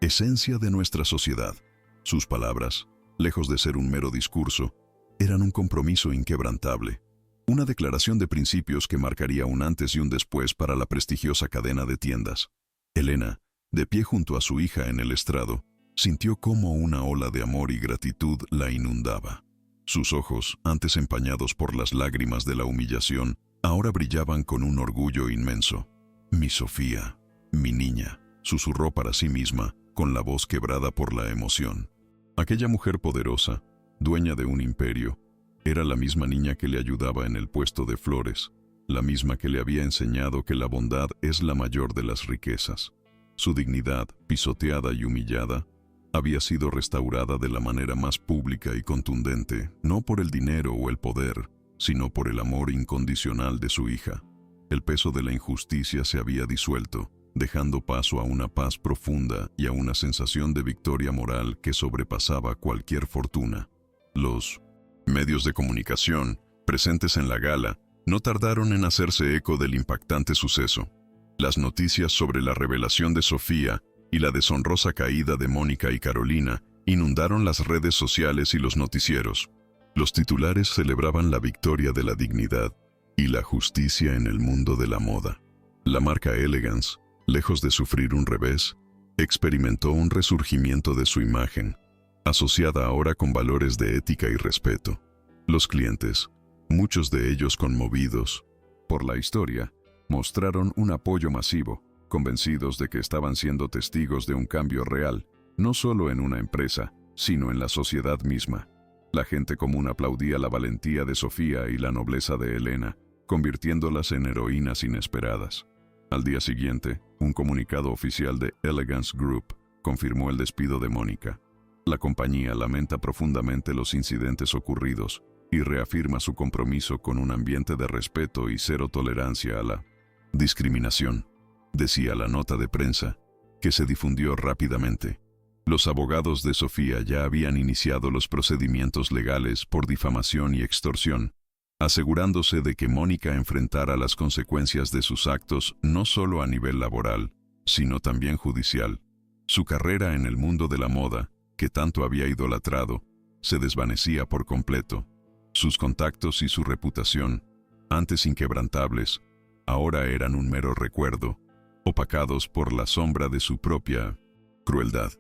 Speaker 1: esencia de nuestra sociedad. Sus palabras, lejos de ser un mero discurso, eran un compromiso inquebrantable, una declaración de principios que marcaría un antes y un después para la prestigiosa cadena de tiendas. Elena, de pie junto a su hija en el estrado, sintió cómo una ola de amor y gratitud la inundaba. Sus ojos, antes empañados por las lágrimas de la humillación, ahora brillaban con un orgullo inmenso. «Mi Sofía, mi niña», susurró para sí misma, con la voz quebrada por la emoción. Aquella mujer poderosa, dueña de un imperio, era la misma niña que le ayudaba en el puesto de flores, la misma que le había enseñado que la bondad es la mayor de las riquezas. Su dignidad, pisoteada y humillada, había sido restaurada de la manera más pública y contundente, no por el dinero o el poder, sino por el amor incondicional de su hija. El peso de la injusticia se había disuelto, dejando paso a una paz profunda y a una sensación de victoria moral que sobrepasaba cualquier fortuna. Los medios de comunicación, presentes en la gala, no tardaron en hacerse eco del impactante suceso. Las noticias sobre la revelación de Sofía y la deshonrosa caída de Mónica y Carolina inundaron las redes sociales y los noticieros. Los titulares celebraban la victoria de la dignidad y la justicia en el mundo de la moda. La marca Elegance, lejos de sufrir un revés, experimentó un resurgimiento de su imagen, asociada ahora con valores de ética y respeto. Los clientes, muchos de ellos conmovidos por la historia, mostraron un apoyo masivo, convencidos de que estaban siendo testigos de un cambio real, no solo en una empresa, sino en la sociedad misma. La gente común aplaudía la valentía de Sofía y la nobleza de Elena, convirtiéndolas en heroínas inesperadas. Al día siguiente, un comunicado oficial de Elegance Group confirmó el despido de Mónica. La compañía lamenta profundamente los incidentes ocurridos y reafirma su compromiso con un ambiente de respeto y cero tolerancia a la discriminación, decía la nota de prensa, que se difundió rápidamente. Los abogados de Sofía ya habían iniciado los procedimientos legales por difamación y extorsión, asegurándose de que Mónica enfrentara las consecuencias de sus actos no solo a nivel laboral, sino también judicial. Su carrera en el mundo de la moda, que tanto había idolatrado, se desvanecía por completo. Sus contactos y su reputación, antes inquebrantables, ahora eran un mero recuerdo, opacados por la sombra de su propia crueldad.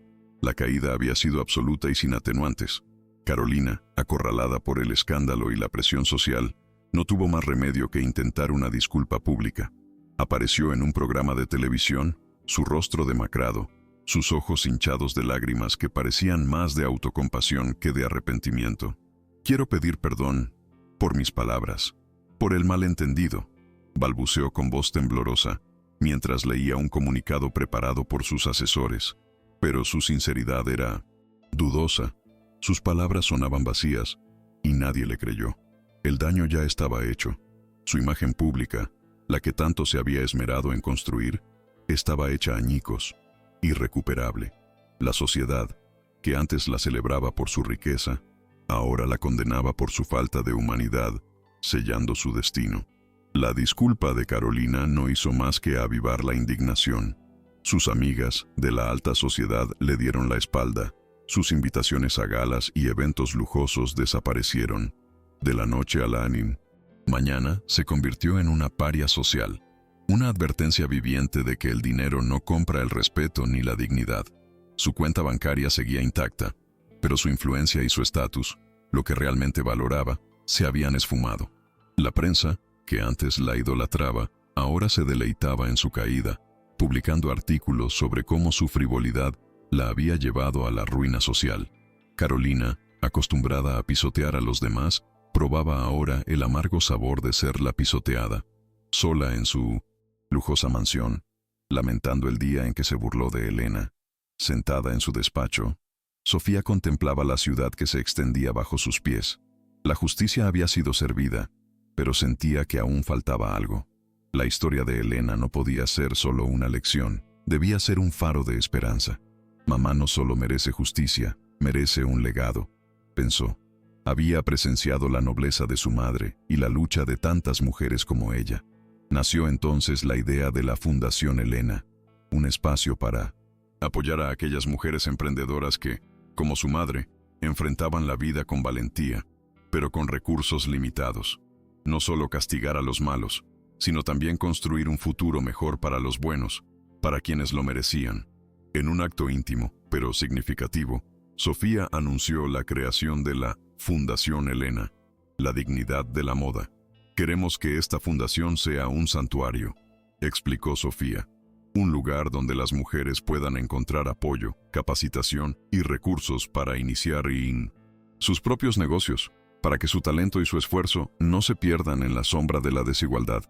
Speaker 1: La caída había sido absoluta y sin atenuantes. Carolina, acorralada por el escándalo y la presión social, no tuvo más remedio que intentar una disculpa pública. Apareció en un programa de televisión, su rostro demacrado, sus ojos hinchados de lágrimas que parecían más de autocompasión que de arrepentimiento. «Quiero pedir perdón por mis palabras, por el malentendido», balbuceó con voz temblorosa, mientras leía un comunicado preparado por sus asesores. Pero su sinceridad era dudosa, sus palabras sonaban vacías, y nadie le creyó. El daño ya estaba hecho. Su imagen pública, la que tanto se había esmerado en construir, estaba hecha añicos, irrecuperable. La sociedad, que antes la celebraba por su riqueza, ahora la condenaba por su falta de humanidad, sellando su destino. La disculpa de Carolina no hizo más que avivar la indignación. Sus amigas de la alta sociedad le dieron la espalda. Sus invitaciones a galas y eventos lujosos desaparecieron. De la noche a la mañana se convirtió en una paria social, una advertencia viviente de que el dinero no compra el respeto ni la dignidad. Su cuenta bancaria seguía intacta, pero su influencia y su estatus, lo que realmente valoraba, se habían esfumado. La prensa, que antes la idolatraba, ahora se deleitaba en su caída, publicando artículos sobre cómo su frivolidad la había llevado a la ruina social. Carolina, acostumbrada a pisotear a los demás, probaba ahora el amargo sabor de ser la pisoteada. Sola en su lujosa mansión, lamentando el día en que se burló de Elena, sentada en su despacho, Sofía contemplaba la ciudad que se extendía bajo sus pies. La justicia había sido servida, pero sentía que aún faltaba algo. La historia de Elena no podía ser solo una lección, debía ser un faro de esperanza. Mamá no solo merece justicia, merece un legado, pensó. Había presenciado la nobleza de su madre y la lucha de tantas mujeres como ella. Nació entonces la idea de la Fundación Elena, un espacio para apoyar a aquellas mujeres emprendedoras que, como su madre, enfrentaban la vida con valentía, pero con recursos limitados. No solo castigar a los malos, sino también construir un futuro mejor para los buenos, para quienes lo merecían. En un acto íntimo, pero significativo, Sofía anunció la creación de la Fundación Elena, la dignidad de la moda. Queremos que esta fundación sea un santuario, explicó Sofía. Un lugar donde las mujeres puedan encontrar apoyo, capacitación y recursos para iniciar sus propios negocios, para que su talento y su esfuerzo no se pierdan en la sombra de la desigualdad.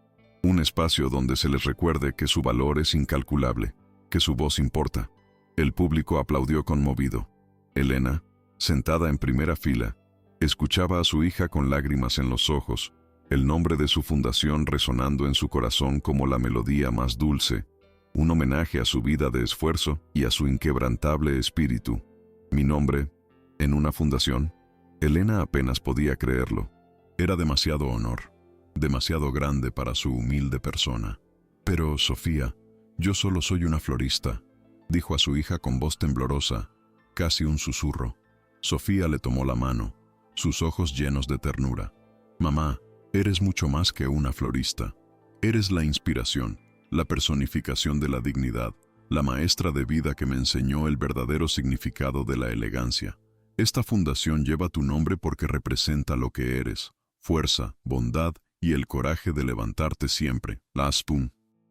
Speaker 1: Un espacio donde se les recuerde que su valor es incalculable, que su voz importa. El público aplaudió conmovido. Elena, sentada en primera fila, escuchaba a su hija con lágrimas en los ojos, el nombre de su fundación resonando en su corazón como la melodía más dulce, un homenaje a su vida de esfuerzo y a su inquebrantable espíritu. Mi nombre, en una fundación. Elena apenas podía creerlo. Era demasiado honor, demasiado grande para su humilde persona. Pero, Sofía, yo solo soy una florista, dijo a su hija con voz temblorosa, casi un susurro. Sofía le tomó la mano, sus ojos llenos de ternura. Mamá, eres mucho más que una florista. Eres la inspiración, la personificación de la dignidad, la maestra de vida que me enseñó el verdadero significado de la elegancia. Esta fundación lleva tu nombre porque representa lo que eres, fuerza, bondad y el coraje de levantarte siempre.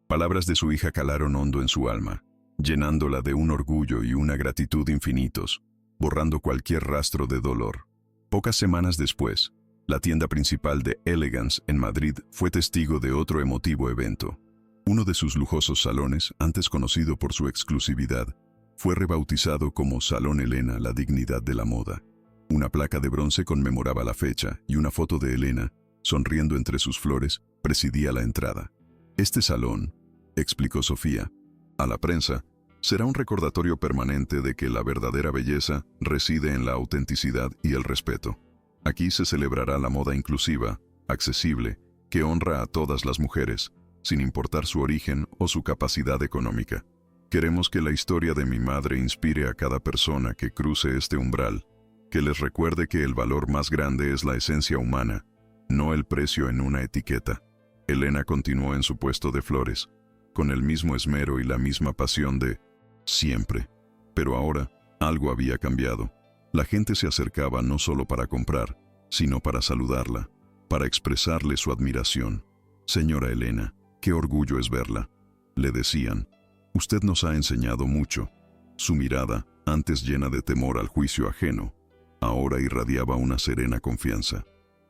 Speaker 1: Palabras de su hija calaron hondo en su alma, llenándola de un orgullo y una gratitud infinitos, borrando cualquier rastro de dolor. Pocas semanas después, la tienda principal de Elegance en Madrid fue testigo de otro emotivo evento. Uno de sus lujosos salones, antes conocido por su exclusividad, fue rebautizado como Salón Elena, la dignidad de la moda. Una placa de bronce conmemoraba la fecha y una foto de Elena, sonriendo entre sus flores, presidía la entrada. Este salón, explicó Sofía, a la prensa, será un recordatorio permanente de que la verdadera belleza reside en la autenticidad y el respeto. Aquí se celebrará la moda inclusiva, accesible, que honra a todas las mujeres, sin importar su origen o su capacidad económica. Queremos que la historia de mi madre inspire a cada persona que cruce este umbral, que les recuerde que el valor más grande es la esencia humana, no el precio en una etiqueta. Elena continuó en su puesto de flores, con el mismo esmero y la misma pasión de siempre. Pero ahora, algo había cambiado. La gente se acercaba no solo para comprar, sino para saludarla, para expresarle su admiración. Señora Elena, qué orgullo es verla, le decían. Usted nos ha enseñado mucho. Su mirada, antes llena de temor al juicio ajeno, ahora irradiaba una serena confianza.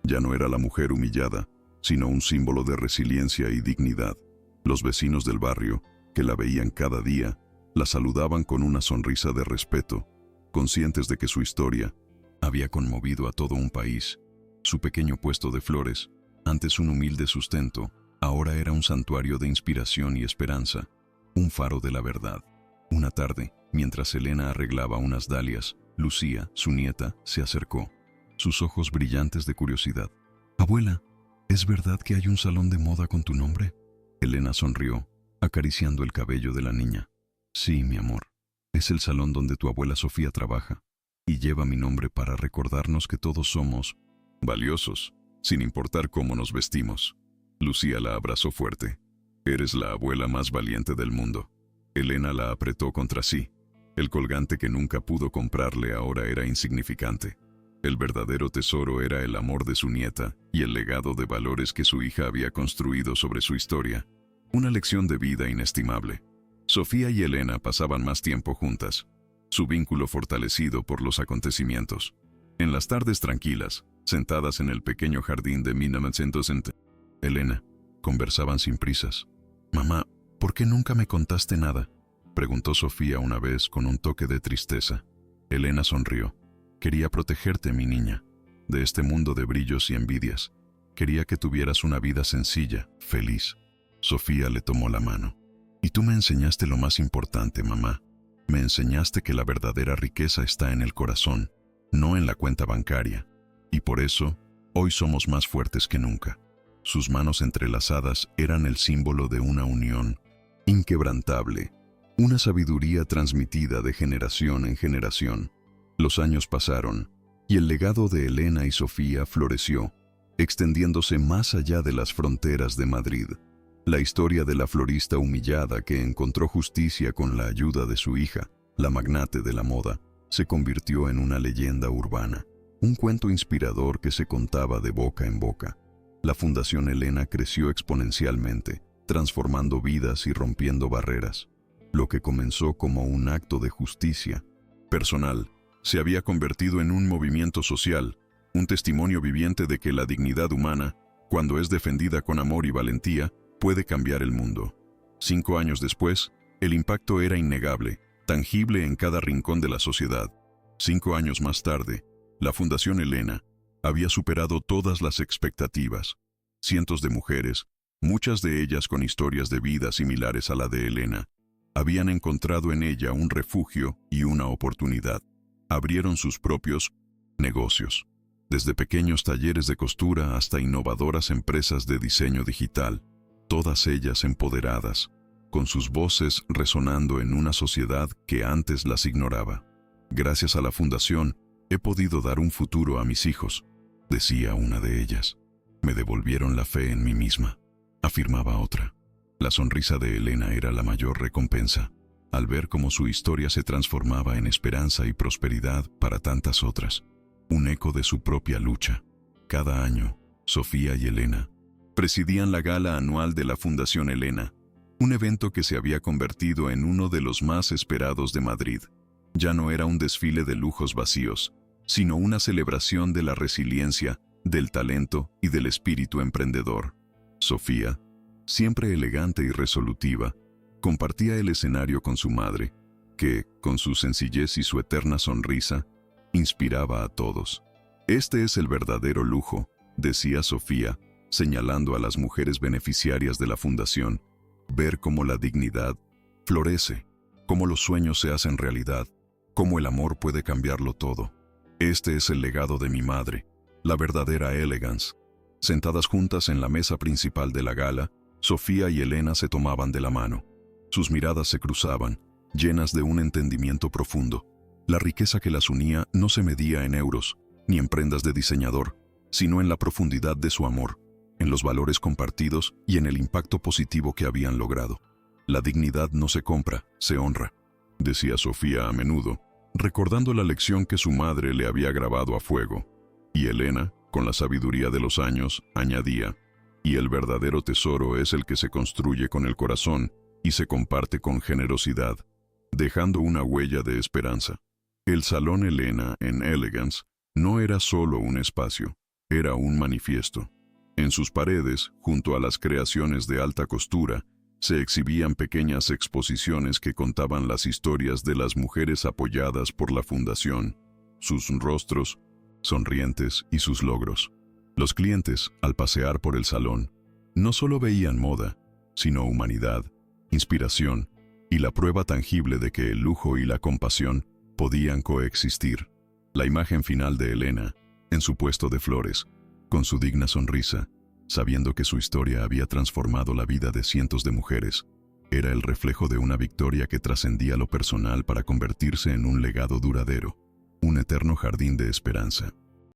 Speaker 1: Ya no era la mujer humillada, sino un símbolo de resiliencia y dignidad. Los vecinos del barrio, que la veían cada día, la saludaban con una sonrisa de respeto, conscientes de que su historia había conmovido a todo un país. Su pequeño puesto de flores, antes un humilde sustento, ahora era un santuario de inspiración y esperanza, un faro de la verdad. Una tarde, mientras Elena arreglaba unas dalias, Lucía, su nieta, se acercó, sus ojos brillantes de curiosidad. «Abuela, ¿es verdad que hay un salón de moda con tu nombre?» Elena sonrió, acariciando el cabello de la niña. «Sí, mi amor, es el salón donde tu abuela Sofía trabaja, y lleva mi nombre para recordarnos que todos somos valiosos, sin importar cómo nos vestimos». Lucía la abrazó fuerte. «Eres la abuela más valiente del mundo». Elena la apretó contra sí. El colgante que nunca pudo comprarle ahora era insignificante. El verdadero tesoro era el amor de su nieta y el legado de valores que su hija había construido sobre su historia. Una lección de vida inestimable. Sofía y Elena pasaban más tiempo juntas, su vínculo fortalecido por los acontecimientos. En las tardes tranquilas, sentadas en el pequeño jardín de 1900, Elena, conversaban sin prisas. «Mamá, ¿por qué nunca me contaste nada?», preguntó Sofía una vez con un toque de tristeza. Elena sonrió. «Quería protegerte, mi niña, de este mundo de brillos y envidias. Quería que tuvieras una vida sencilla, feliz». Sofía le tomó la mano. «Y tú me enseñaste lo más importante, mamá. Me enseñaste que la verdadera riqueza está en el corazón, no en la cuenta bancaria. Y por eso, hoy somos más fuertes que nunca». Sus manos entrelazadas eran el símbolo de una unión inquebrantable, una sabiduría transmitida de generación en generación. Los años pasaron, y el legado de Elena y Sofía floreció, extendiéndose más allá de las fronteras de Madrid. La historia de la florista humillada que encontró justicia con la ayuda de su hija, la magnate de la moda, se convirtió en una leyenda urbana, un cuento inspirador que se contaba de boca en boca. La Fundación Elena creció exponencialmente, transformando vidas y rompiendo barreras. Lo que comenzó como un acto de justicia personal se había convertido en un movimiento social, un testimonio viviente de que la dignidad humana, cuando es defendida con amor y valentía, puede cambiar el mundo. 5 años después, el impacto era innegable, tangible en cada rincón de la sociedad. 5 años más tarde, la Fundación Elena había superado todas las expectativas. Cientos de mujeres, muchas de ellas con historias de vida similares a la de Elena, habían encontrado en ella un refugio y una oportunidad. Abrieron sus propios negocios, desde pequeños talleres de costura hasta innovadoras empresas de diseño digital, todas ellas empoderadas, con sus voces resonando en una sociedad que antes las ignoraba. Gracias a la Fundación, he podido dar un futuro a mis hijos, decía una de ellas. Me devolvieron la fe en mí misma, afirmaba otra. La sonrisa de Elena era la mayor recompensa, al ver cómo su historia se transformaba en esperanza y prosperidad para tantas otras, un eco de su propia lucha. Cada año, Sofía y Elena presidían la gala anual de la Fundación Elena, un evento que se había convertido en uno de los más esperados de Madrid. Ya no era un desfile de lujos vacíos, sino una celebración de la resiliencia, del talento y del espíritu emprendedor. Sofía, siempre elegante y resolutiva, compartía el escenario con su madre, que, con su sencillez y su eterna sonrisa, inspiraba a todos. Este es el verdadero lujo, decía Sofía, señalando a las mujeres beneficiarias de la fundación, ver cómo la dignidad florece, cómo los sueños se hacen realidad, cómo el amor puede cambiarlo todo. Este es el legado de mi madre, la verdadera elegance. Sentadas juntas en la mesa principal de la gala, Sofía y Elena se tomaban de la mano. Sus miradas se cruzaban, llenas de un entendimiento profundo. La riqueza que las unía no se medía en euros, ni en prendas de diseñador, sino en la profundidad de su amor, en los valores compartidos y en el impacto positivo que habían logrado. La dignidad no se compra, se honra, decía Sofía a menudo, recordando la lección que su madre le había grabado a fuego. Y Elena, con la sabiduría de los años, añadía, y el verdadero tesoro es el que se construye con el corazón y se comparte con generosidad, dejando una huella de esperanza. El Salón Elena en Elegance no era solo un espacio, era un manifiesto. En sus paredes, junto a las creaciones de alta costura, se exhibían pequeñas exposiciones que contaban las historias de las mujeres apoyadas por la Fundación, sus rostros sonrientes y sus logros. Los clientes, al pasear por el salón, no solo veían moda, sino humanidad, inspiración y la prueba tangible de que el lujo y la compasión podían coexistir. La imagen final de Elena, en su puesto de flores, con su digna sonrisa, sabiendo que su historia había transformado la vida de cientos de mujeres, era el reflejo de una victoria que trascendía lo personal para convertirse en un legado duradero, un eterno jardín de esperanza.